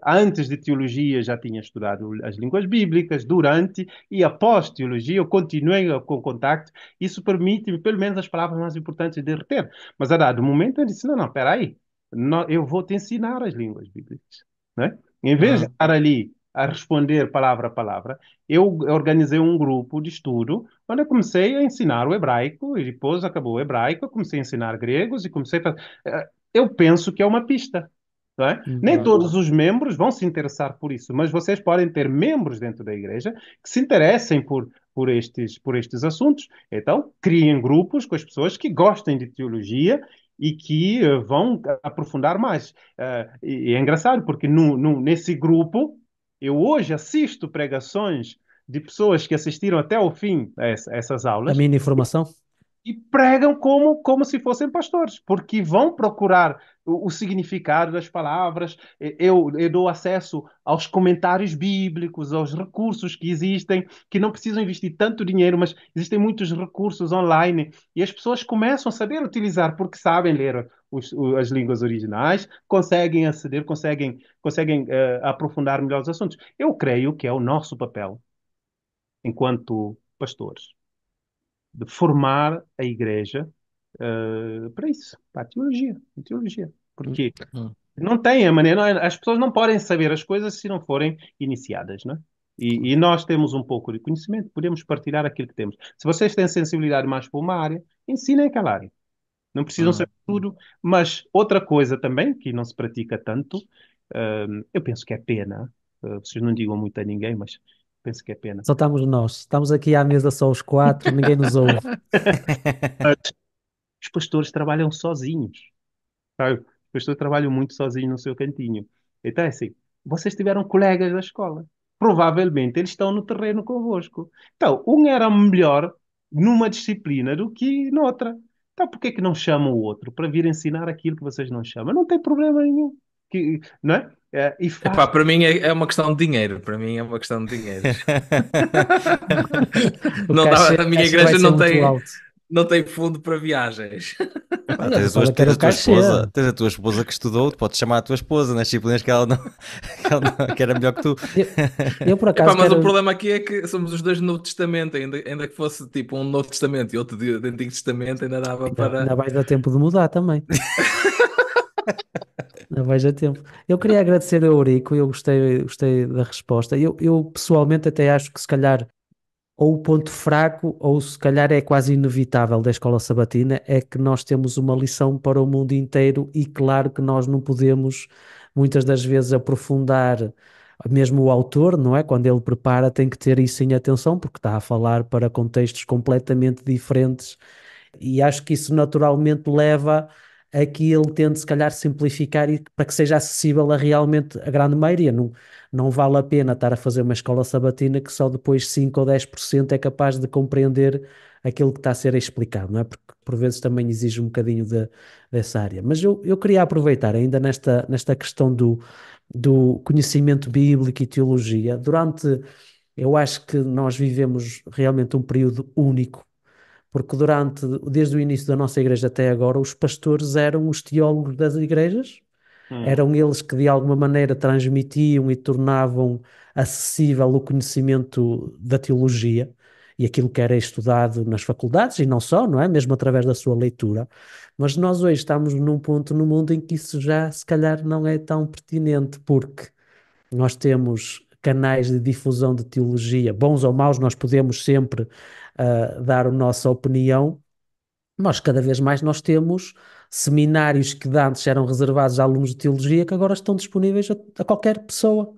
S6: antes de teologia, já tinha estudado as línguas bíblicas, durante e após teologia, eu continuei com contacto. Isso permite-me, pelo menos, as palavras mais importantes de reter. Mas a dado momento, eu disse: não, não, espera aí, eu vou te ensinar as línguas bíblicas. Né? Em vez de
S4: Hum.
S6: estar ali a responder palavra a palavra, eu organizei um grupo de estudo onde eu comecei a ensinar o hebraico e depois acabou o hebraico, eu comecei a ensinar gregos e comecei a fazer. Eu penso que é uma pista. Não é? Nem
S5: Uhum.
S6: todos os membros vão se interessar por isso, mas vocês podem ter membros dentro da igreja que se interessem por estes assuntos. Então, criem grupos com as pessoas que gostem de teologia e que vão aprofundar mais. E é engraçado, porque nesse grupo, eu hoje assisto pregações de pessoas que assistiram até o fim a essas
S5: A
S6: aulas
S5: minha informação?
S6: e pregam como se fossem pastores, porque vão procurar o significado das palavras. Eu dou acesso aos comentários bíblicos, aos recursos que existem, que não precisam investir tanto dinheiro, mas existem muitos recursos online e as pessoas começam a saber utilizar porque sabem ler as línguas originais, conseguem aceder, conseguem aprofundar melhor os assuntos. Eu creio que é o nosso papel enquanto pastores de formar a igreja para isso, para a teologia. Porque
S4: Hum.
S6: não tem a maneira, as pessoas não podem saber as coisas se não forem iniciadas, não é? E nós temos um pouco de conhecimento, podemos partilhar aquilo que temos. Se vocês têm sensibilidade mais para uma área, ensinem aquela área. Não precisam
S4: Hum.
S6: saber tudo, mas outra coisa também, que não se pratica tanto, eu penso que é pena, vocês não digam muito a ninguém, mas penso que é pena.
S5: Só estamos nós. Estamos aqui à mesa só os quatro, ninguém nos ouve.
S6: Os pastores trabalham sozinhos, sabe? Os pastores trabalham muito sozinhos no seu cantinho. Então é assim, vocês tiveram colegas da escola. Provavelmente eles estão no terreno convosco. Então, um era melhor numa disciplina do que noutra. Então, por que que não chamam o outro para vir ensinar aquilo que vocês não chamam? Não tem problema nenhum. Não é? E faz.
S4: Epá, para mim é uma questão de dinheiro. Para mim é uma questão de dinheiro.
S5: O
S4: Não dá,
S5: cachê,
S4: a
S5: o
S4: minha
S5: cachê vai
S4: igreja
S5: ser
S4: não
S5: muito
S4: tem,
S5: alto.
S4: não tem fundo para viagens.
S1: Pá,
S5: Olha, qual é que era
S1: tens
S5: o
S1: a tua
S5: cachê?
S1: esposa, tens a tua esposa que estudou, tu podes chamar a tua esposa nas disciplinas que ela não, que era melhor que tu.
S5: Eu, eu, por
S4: Epá,
S5: acaso
S4: mas o
S5: quero.
S4: problema aqui é que somos os dois no Novo Testamento, ainda que fosse tipo um Novo Testamento e outro de Antigo Testamento, ainda dava
S5: Ainda
S4: para.
S5: vai dar tempo de mudar também. Ainda vais a tempo. Eu queria agradecer ao Eurico, eu gostei da resposta. Eu pessoalmente até acho que se calhar ou o ponto fraco, ou se calhar é quase inevitável da escola sabatina, é que nós temos uma lição para o mundo inteiro e claro que nós não podemos muitas das vezes aprofundar mesmo o autor, não é? Quando ele prepara tem que ter isso em atenção porque está a falar para contextos completamente diferentes e acho que isso naturalmente leva a que ele tente, se calhar, simplificar e para que seja acessível a realmente a grande maioria. Não, não vale a pena estar a fazer uma escola sabatina que só depois 5 ou 10% é capaz de compreender aquilo que está a ser explicado, não é? Porque por vezes também exige um bocadinho dessa área. Mas eu queria aproveitar ainda nesta questão do conhecimento bíblico e teologia. Eu acho que nós vivemos realmente um período único porque desde o início da nossa igreja até agora, os pastores eram os teólogos das igrejas,
S6: Hum,
S5: eram eles que de alguma maneira transmitiam e tornavam acessível o conhecimento da teologia e aquilo que era estudado nas faculdades, e não só, não é? Mesmo através da sua leitura. Mas nós hoje estamos num ponto no mundo em que isso já se calhar não é tão pertinente, porque nós temos canais de difusão de teologia, bons ou maus, nós podemos sempre dar a nossa opinião, mas cada vez mais nós temos seminários que de antes eram reservados a alunos de teologia que agora estão disponíveis a qualquer pessoa.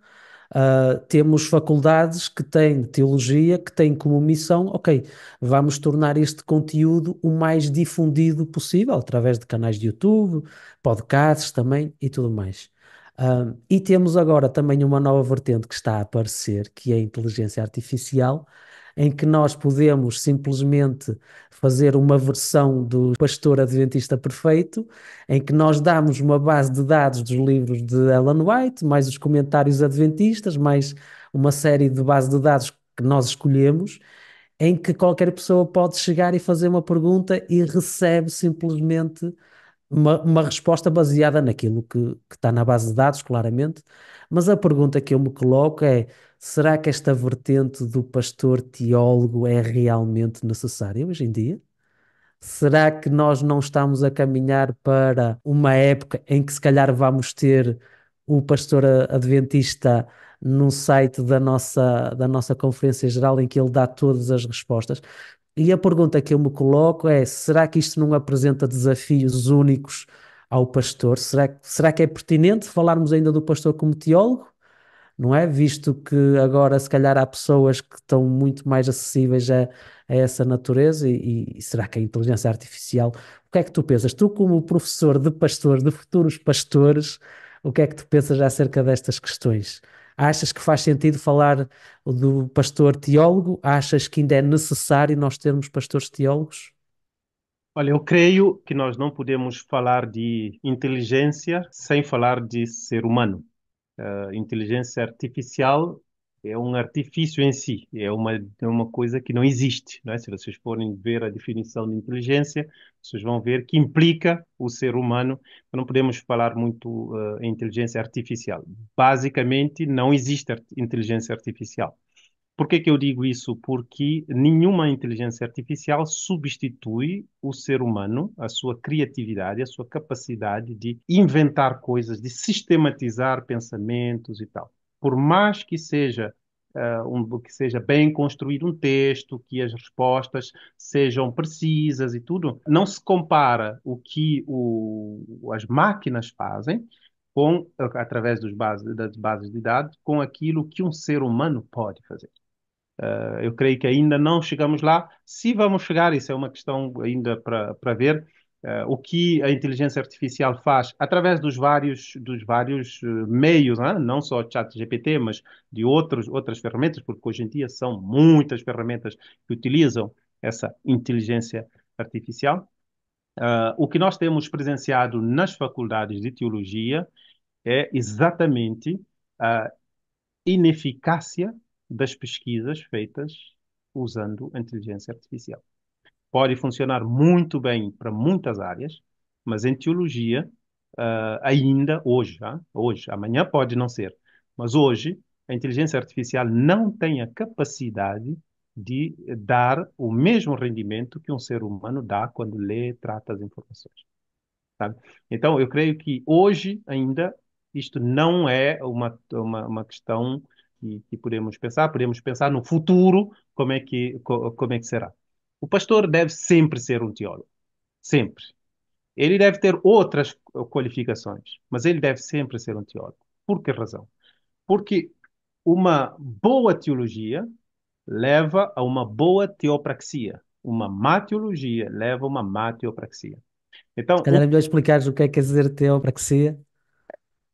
S5: Temos faculdades que têm teologia, que têm como missão, ok, vamos tornar este conteúdo o mais difundido possível, através de canais de YouTube, podcasts também e tudo mais. E temos agora também uma nova vertente que está a aparecer, que é a inteligência artificial, em que nós podemos simplesmente fazer uma versão do pastor adventista perfeito, em que nós damos uma base de dados dos livros de Ellen White, mais os comentários adventistas, mais uma série de bases de dados que nós escolhemos, em que qualquer pessoa pode chegar e fazer uma pergunta e recebe simplesmente uma resposta baseada naquilo que está na base de dados, claramente. Mas a pergunta que eu me coloco é: será que esta vertente do pastor teólogo é realmente necessária hoje em dia? Será que nós não estamos a caminhar para uma época em que se calhar vamos ter o pastor adventista num site da nossa conferência geral em que ele dá todas as respostas? E a pergunta que eu me coloco é: será que isto não apresenta desafios únicos ao pastor? Será que é pertinente falarmos ainda do pastor como teólogo? Não é? Visto que agora, se calhar, há pessoas que estão muito mais acessíveis a essa natureza e será que a inteligência artificial? O que é que tu pensas? Tu, como professor de pastores, de futuros pastores, o que é que tu pensas acerca destas questões? Achas que faz sentido falar do pastor teólogo? Achas que ainda é necessário nós termos pastores teólogos?
S6: Olha, eu creio que nós não podemos falar de inteligência sem falar de ser humano. A inteligência artificial é um artifício em si, é uma coisa que não existe, não é? Se vocês forem ver a definição de inteligência, vocês vão ver que implica o ser humano. Não podemos falar muito em inteligência artificial. Basicamente, não existe inteligência artificial. Por que que eu digo isso? Porque nenhuma inteligência artificial substitui o ser humano, a sua criatividade, a sua capacidade de inventar coisas, de sistematizar pensamentos e tal. Por mais que seja que seja bem construído um texto, que as respostas sejam precisas e tudo. Não se compara o que as máquinas fazem através das bases de dados com aquilo que um ser humano pode fazer. Eu creio que ainda não chegamos lá. Se vamos chegar, isso é uma questão ainda para ver. O que a inteligência artificial faz através dos vários meios, né? Não só o ChatGPT, mas de outras ferramentas, porque hoje em dia são muitas ferramentas que utilizam essa inteligência artificial. O que nós temos presenciado nas faculdades de teologia é exatamente a ineficácia das pesquisas feitas usando a inteligência artificial. Pode funcionar muito bem para muitas áreas, mas em teologia, ainda hoje, hoje, amanhã pode não ser, mas hoje a inteligência artificial não tem a capacidade de dar o mesmo rendimento que um ser humano dá quando lê e trata as informações. Sabe? Então, eu creio que hoje ainda isto não é uma questão que podemos pensar no futuro como é que será. O pastor deve sempre ser um teólogo, sempre. Ele deve ter outras qualificações, mas ele deve sempre ser um teólogo. Por que razão? Porque uma boa teologia leva a uma boa teopraxia. Uma má teologia leva a uma má teopraxia.
S5: Se
S6: Então,
S5: calhar é melhor explicares o que é que quer dizer teopraxia.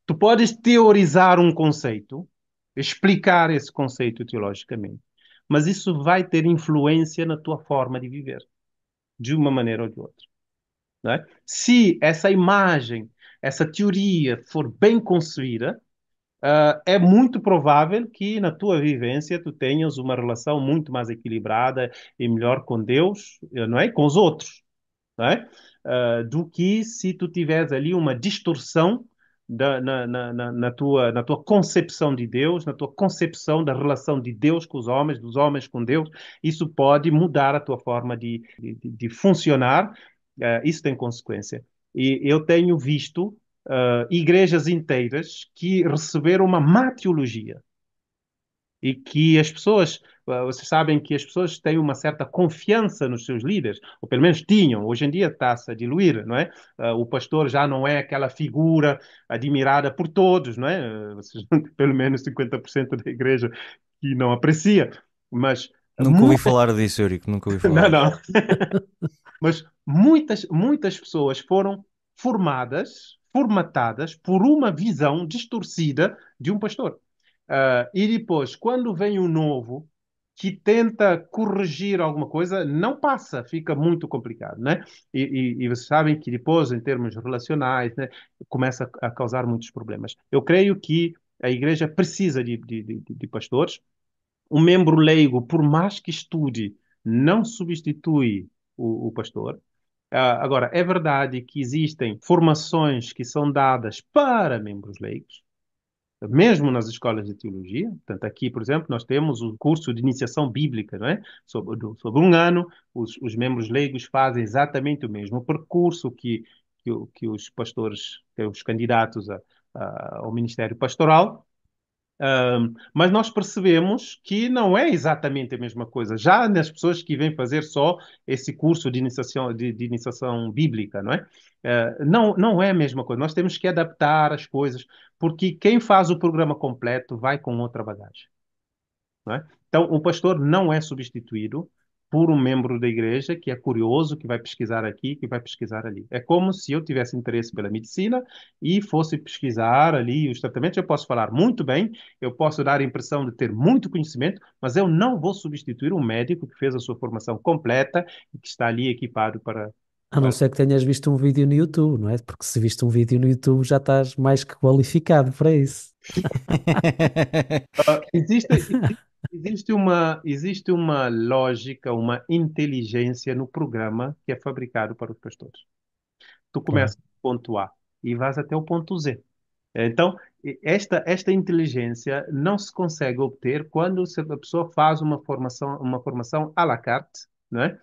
S6: tu podes teorizar um conceito, explicar esse conceito teologicamente, mas isso vai ter influência na tua forma de viver, de uma maneira ou de outra. Não é? Se essa imagem, essa teoria for bem concebida, é muito provável que na tua vivência tu tenhas uma relação muito mais equilibrada e melhor com Deus, não é? Com os outros, não é? Do que se tu tiveres ali uma distorção na tua concepção de Deus, na tua concepção da relação de Deus com os homens, dos homens com Deus. Isso pode mudar a tua forma de funcionar. Isso tem consequência. E eu tenho visto igrejas inteiras que receberam uma má teologia e que as pessoas, vocês sabem que as pessoas têm uma certa confiança nos seus líderes, ou pelo menos tinham, hoje em dia está-se a diluir, não é? O pastor já não é aquela figura admirada por todos, não é? Vocês, pelo menos 50% da igreja que não aprecia, mas
S1: Nunca ouvi
S6: muitas,
S1: falar disso, Eurico, nunca ouvi
S6: não,
S1: falar.
S6: não, mas muitas pessoas foram formatadas por uma visão distorcida de um pastor. E depois, quando vem um novo que tenta corrigir alguma coisa, não passa, fica muito complicado, né? E vocês sabem que depois, em termos relacionais, né, começa a causar muitos problemas. Eu creio que a igreja precisa de pastores. Um membro leigo, por mais que estude, não substitui o pastor. Agora, é verdade que existem formações que são dadas para membros leigos, mesmo nas escolas de teologia. Portanto, aqui, por exemplo, nós temos o curso de iniciação bíblica, não é? Sobre um ano, os membros leigos fazem exatamente o mesmo percurso que os pastores, que os candidatos ao ministério pastoral. Mas nós percebemos que não é exatamente a mesma coisa. Já nas pessoas que vêm fazer só esse curso de iniciação bíblica, não é? Não é a mesma coisa. Nós temos que adaptar as coisas, porque quem faz o programa completo vai com outra bagagem, não é? Então, o pastor não é substituído por um membro da igreja que é curioso, que vai pesquisar aqui, que vai pesquisar ali. É como se eu tivesse interesse pela medicina e fosse pesquisar ali os tratamentos. Eu posso falar muito bem, eu posso dar a impressão de ter muito conhecimento, mas eu não vou substituir um médico que fez a sua formação completa e que está ali equipado para.
S5: A não ser que tenhas visto um vídeo no YouTube, não é? Porque se viste um vídeo no YouTube já estás mais que qualificado para isso.
S6: Existe uma lógica, uma inteligência no programa que é fabricado para os pastores. Tu
S5: Claro.
S6: começas no ponto A e vais até o ponto Z. Então, esta inteligência não se consegue obter quando a pessoa faz uma formação à la carte, não é?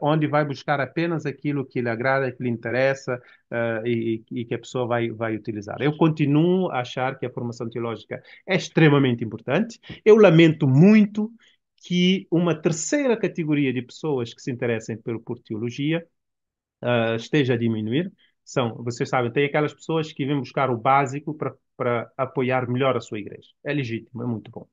S6: onde vai buscar apenas aquilo que lhe agrada, que lhe interessa, e que a pessoa vai utilizar. Eu continuo a achar que a formação teológica é extremamente importante. Eu lamento muito que uma terceira categoria de pessoas que se interessem por teologia esteja a diminuir. Vocês sabem, tem aquelas pessoas que vêm buscar o básico para apoiar melhor a sua igreja. É legítimo, é muito bom.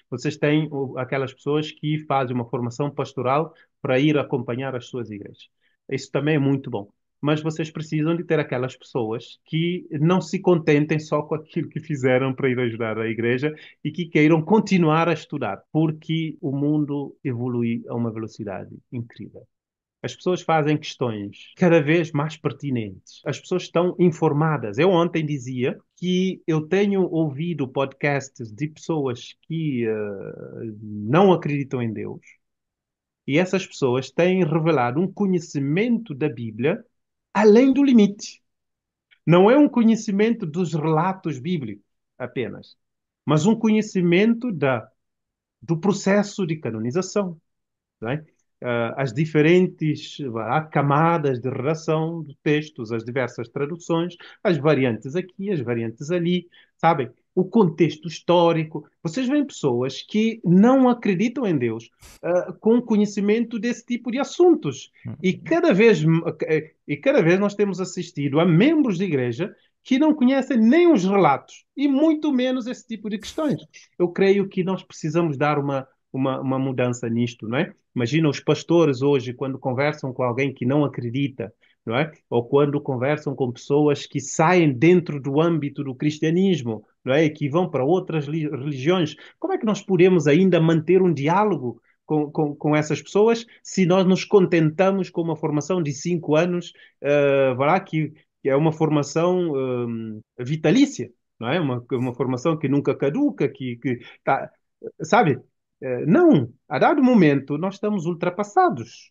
S6: Vocês têm aquelas pessoas que fazem uma formação pastoral para ir acompanhar as suas igrejas. Isso também é muito bom. Mas vocês precisam de ter aquelas pessoas que não se contentem só com aquilo que fizeram para ir ajudar a igreja e que queiram continuar a estudar, porque o mundo evolui a uma velocidade incrível. As pessoas fazem questões cada vez mais pertinentes. As pessoas estão informadas. Eu ontem dizia que eu tenho ouvido podcasts de pessoas que não acreditam em Deus e essas pessoas têm revelado um conhecimento da Bíblia além do limite. Não é um conhecimento dos relatos bíblicos apenas, mas um conhecimento do processo de canonização, não é? As diferentes camadas de redação de textos, as diversas traduções, as variantes aqui, as variantes ali, sabem? O contexto histórico. Vocês veem pessoas que não acreditam em Deus, com conhecimento desse tipo de assuntos. E cada vez nós temos assistido a membros de igreja que não conhecem nem os relatos, e muito menos esse tipo de questões. Eu creio que nós precisamos dar uma mudança nisto, não é? Imagina os pastores hoje, quando conversam com alguém que não acredita, não é? Ou quando conversam com pessoas que saem dentro do âmbito do cristianismo, não é? E que vão para outras religiões. Como é que nós podemos ainda manter um diálogo com essas pessoas se nós nos contentamos com uma formação de 5 anos, que é uma formação vitalícia, não é? Uma formação que nunca caduca, que tá, sabe? Não, a dado momento nós estamos ultrapassados.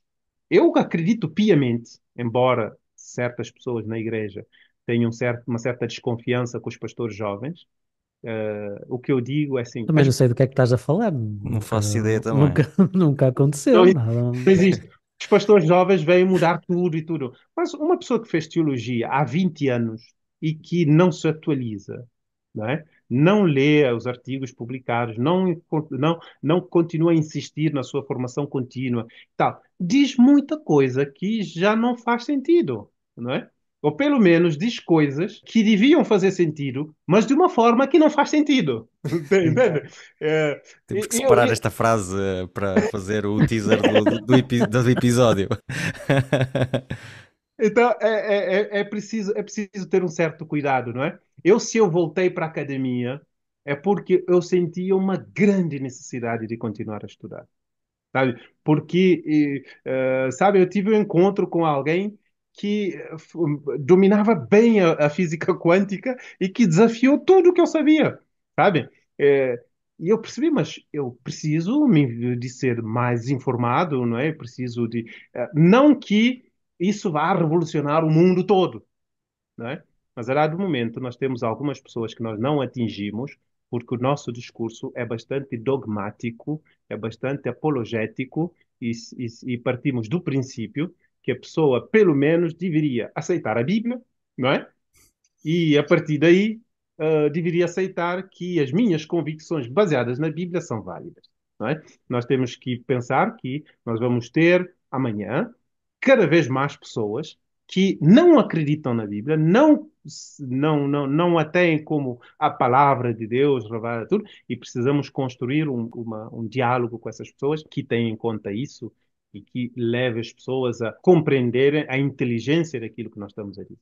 S6: Eu acredito piamente, embora certas pessoas na igreja tenham uma certa desconfiança com os pastores jovens, o que eu digo é assim,
S5: Também não sei do que é que estás a falar.
S1: Não
S5: Nunca,
S1: faço ideia também.
S5: nunca
S6: não
S5: aconteceu nada.
S6: existe. Os pastores jovens vêm mudar tudo e tudo. Mas uma pessoa que fez teologia há 20 anos e que não se atualiza, não é? Não lê os artigos publicados, não continua a insistir na sua formação contínua, tal, diz muita coisa que já não faz sentido, não é? Ou pelo menos diz coisas que deviam fazer sentido, mas de uma forma que não faz sentido. Entende? É,
S1: Temos que
S6: e
S1: separar esta frase para fazer o teaser do episódio.
S6: Então, é preciso ter um certo cuidado, não é? Se eu voltei para a academia, é porque eu sentia uma grande necessidade de continuar a estudar, sabe? Porque, sabe, eu tive um encontro com alguém que dominava bem a física quântica e que desafiou tudo o que eu sabia, sabe? Eh, e eu percebi, mas eu preciso de ser mais informado, não é? Eu preciso de... não que isso vá revolucionar o mundo todo, não é? Mas a dado momento nós temos algumas pessoas que nós não atingimos porque o nosso discurso é bastante dogmático, é bastante apologético e partimos do princípio que a pessoa pelo menos deveria aceitar a Bíblia, não é? E a partir daí deveria aceitar que as minhas convicções baseadas na Bíblia são válidas, não é? Nós temos que pensar que nós vamos ter amanhã cada vez mais pessoas que não acreditam na Bíblia, não a têm como a palavra de Deus revelada tudo, e precisamos construir um diálogo com essas pessoas que têm em conta isso e que leve as pessoas a compreenderem a inteligência daquilo que nós estamos a dizer.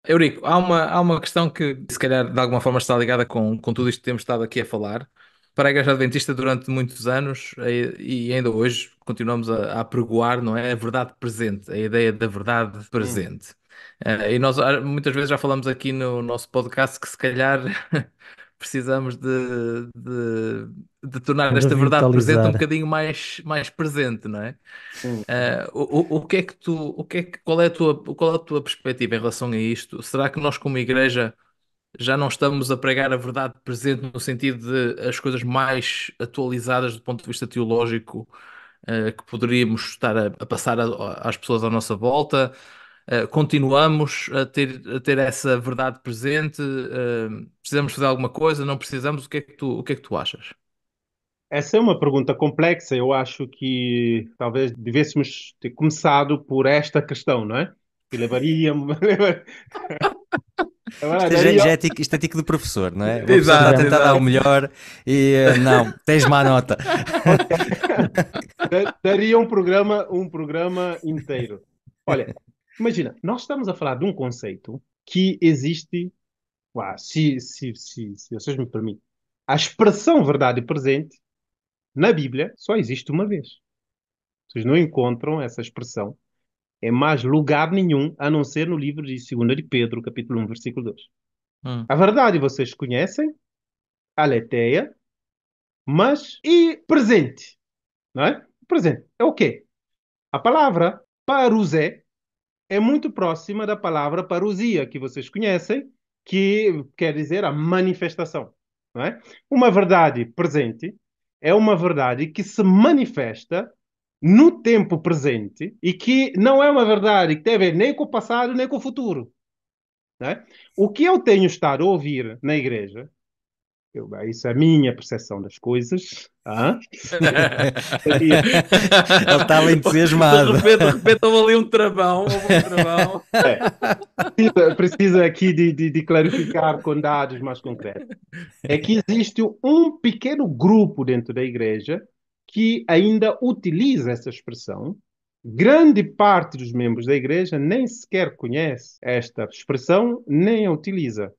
S4: Eurico, há uma questão que se calhar de alguma forma está ligada com tudo isto que temos estado aqui a falar. Para a Igreja Adventista durante muitos anos e ainda hoje continuamos a apregoar, não é? A verdade presente, a ideia da verdade presente. E nós muitas vezes já falamos aqui no nosso podcast que se calhar precisamos de tornar esta verdade presente um
S5: Revitalizar.
S4: bocadinho mais presente, não é?
S6: Hum.
S4: O que é que tu, qual é a tua perspectiva em relação a isto? Será que nós, como igreja, já não estamos a pregar a verdade presente no sentido de as coisas mais atualizadas do ponto de vista teológico, que poderíamos estar a passar às pessoas à nossa volta? Continuamos a ter essa verdade presente? Precisamos fazer alguma coisa? Não precisamos? O que é que tu achas?
S6: Essa é uma pergunta complexa. Eu acho que talvez devêssemos ter começado por esta questão, não é? Que levaria, agora daria,
S1: Isto é tico de professor, não é? Uma pessoa está a
S4: Exato,
S1: tentar dar o
S4: exato.
S1: melhor e não, tens má nota.
S6: daria um programa inteiro. Olha, imagina, nós estamos a falar de um conceito que existe, se vocês me permitem, a expressão verdade presente na Bíblia só existe uma vez. Vocês não encontram essa expressão em mais lugar nenhum, a não ser no livro de 2 de Pedro, capítulo 1, versículo 2.
S4: Hum.
S6: A verdade vocês conhecem, aletheia, mas e presente, não é? Presente é o quê? A palavra parusé é muito próxima da palavra parousia, que vocês conhecem, que quer dizer a manifestação, não é? Uma verdade presente é uma verdade que se manifesta no tempo presente e que não é uma verdade que tem a ver nem com o passado nem com o futuro, não é? O que eu tenho estado a ouvir na igreja, isso é a minha percepção das coisas,
S1: Ele estava entusiasmado.
S4: De repente houve ali um travão,
S6: precisa aqui de clarificar com dados mais concretos. É que existe um pequeno grupo dentro da igreja que ainda utiliza essa expressão. Grande parte dos membros da igreja nem sequer conhece esta expressão, nem a utiliza.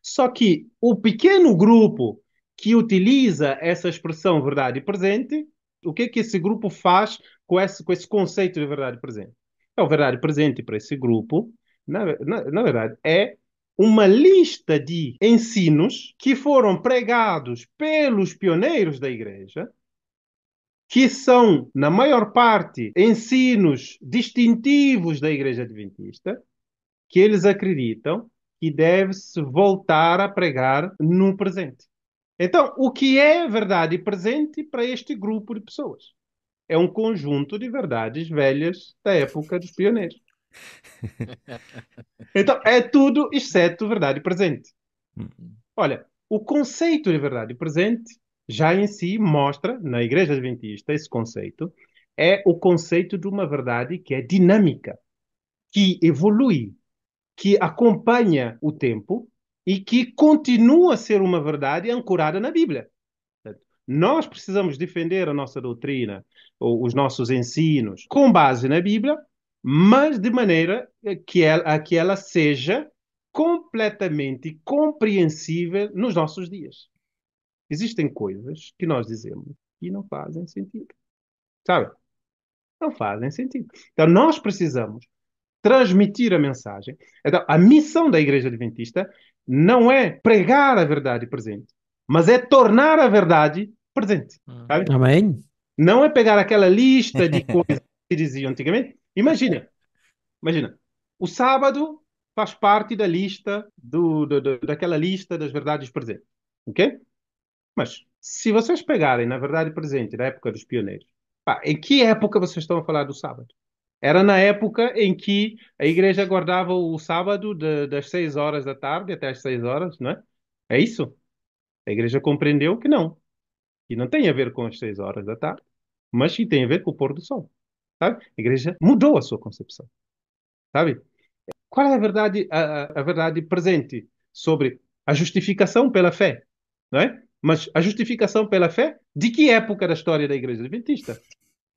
S6: Só que o pequeno grupo que utiliza essa expressão verdade presente, o que é que esse grupo faz com esse conceito de verdade presente? Então, verdade presente para esse grupo, na verdade, é uma lista de ensinos que foram pregados pelos pioneiros da igreja, que são, na maior parte, ensinos distintivos da igreja adventista, que eles acreditam que deve-se voltar a pregar no presente. Então, o que é verdade presente para este grupo de pessoas? É um conjunto de verdades velhas da época dos pioneiros. Então, é tudo exceto verdade presente. Olha, o conceito de verdade presente já em si mostra, na Igreja Adventista, esse conceito é o conceito de uma verdade que é dinâmica, que evolui, que acompanha o tempo e que continua a ser uma verdade ancorada na Bíblia. Nós precisamos defender a nossa doutrina, ou os nossos ensinos, com base na Bíblia, mas de maneira que ela seja completamente compreensível nos nossos dias. Existem coisas que nós dizemos que não fazem sentido. Sabe? Não fazem sentido. Então, nós precisamos transmitir a mensagem. Então, a missão da Igreja Adventista não é pregar a verdade presente, mas é tornar a verdade presente. Sabe?
S5: Amém?
S6: Não é pegar aquela lista de coisas que diziam antigamente. Imagina, o sábado faz parte da lista daquela lista das verdades presentes, ok? Mas se vocês pegarem na verdade presente da época dos pioneiros, em que época vocês estão a falar do sábado? Era na época em que a igreja guardava o sábado das 6 horas da tarde até as 6 horas, não é? É isso? A igreja compreendeu que não. Que não tem a ver com as 6 horas da tarde, mas que tem a ver com o pôr do sol. Sabe? A igreja mudou a sua concepção. Sabe? Qual é a verdade, a verdade presente sobre a justificação pela fé? Não é? Mas a justificação pela fé, de que época da história da igreja adventista?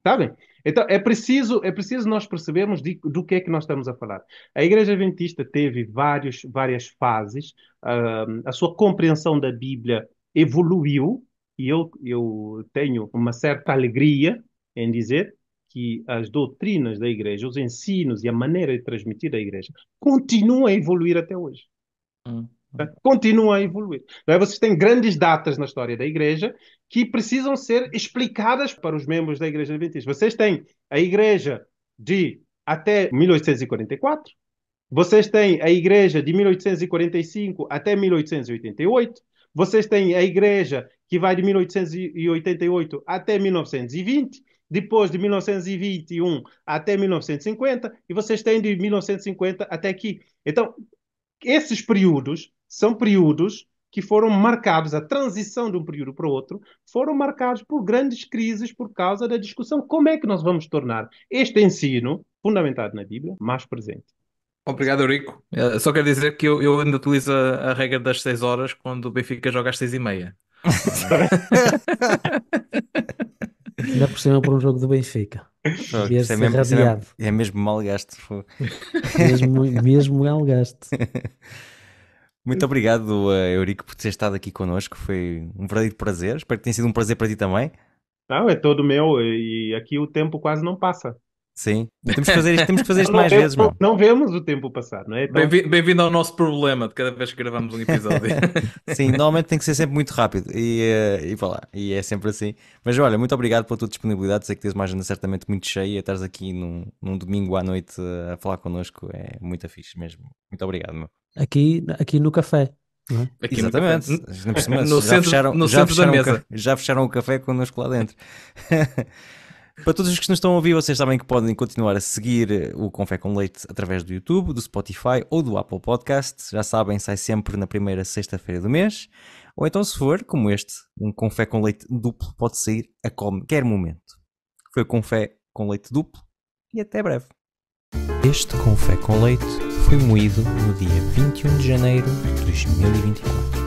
S6: Sabem? Então, é preciso nós percebermos do que é que nós estamos a falar. A Igreja Adventista teve várias fases, a sua compreensão da Bíblia evoluiu, e eu tenho uma certa alegria em dizer que as doutrinas da Igreja, os ensinos e a maneira de transmitir da Igreja continuam a evoluir até hoje.
S4: Hum.
S6: Continua a evoluir. Vocês têm grandes datas na história da Igreja que precisam ser explicadas para os membros da Igreja Adventista. Vocês têm a Igreja de até 1844, vocês têm a Igreja de 1845 até 1888, vocês têm a Igreja que vai de 1888 até 1920, depois de 1921 até 1950, e vocês têm de 1950 até aqui. Então, esses períodos são períodos que foram marcados, a transição de um período para o outro, foram marcados por grandes crises por causa da discussão como é que nós vamos tornar este ensino, fundamentado na Bíblia, mais presente.
S4: Obrigado, Eurico. Só quero dizer que eu ainda utilizo a regra das 6 horas quando o Benfica joga às 6h30.
S5: Ainda por cima por um jogo do Benfica. Devia
S1: Isso
S5: ser
S1: mesmo,
S5: radiado.
S1: é mesmo mal gasto.
S5: Mesmo gasto.
S1: Muito obrigado, Eurico, por ter estado aqui connosco. Foi um verdadeiro prazer. Espero que tenha sido um prazer para ti também.
S6: Não, é todo meu e aqui o tempo quase não passa.
S1: Sim. Temos que fazer isto
S6: Não
S1: mais
S6: vemos-
S1: vezes, meu.
S6: Não vemos o tempo passar, não é? Então,
S4: Bem-vindo ao nosso problema de cada vez que gravamos um episódio.
S1: Sim, normalmente tem que ser sempre muito rápido e vá lá, e é sempre assim. Mas olha, muito obrigado pela tua disponibilidade. Sei que tens uma agenda certamente muito cheia. Estás aqui num domingo à noite a falar connosco é muito fixe mesmo. Muito obrigado, meu.
S5: Aqui no café. Não é?
S4: Aqui
S1: Exatamente.
S4: No,
S1: Ainda por cima,
S4: no centro da mesa.
S1: Já fecharam o café connosco lá dentro. Para todos os que nos estão a ouvir, vocês sabem que podem continuar a seguir o Café com Leite através do YouTube, do Spotify ou do Apple Podcast. Já sabem, sai sempre na primeira sexta-feira do mês. Ou então, se for, como este, um Café com Leite duplo pode sair a qualquer momento. Foi o Café com Leite duplo e até breve. Este Café com Leite foi moído no dia 21 de janeiro de 2024.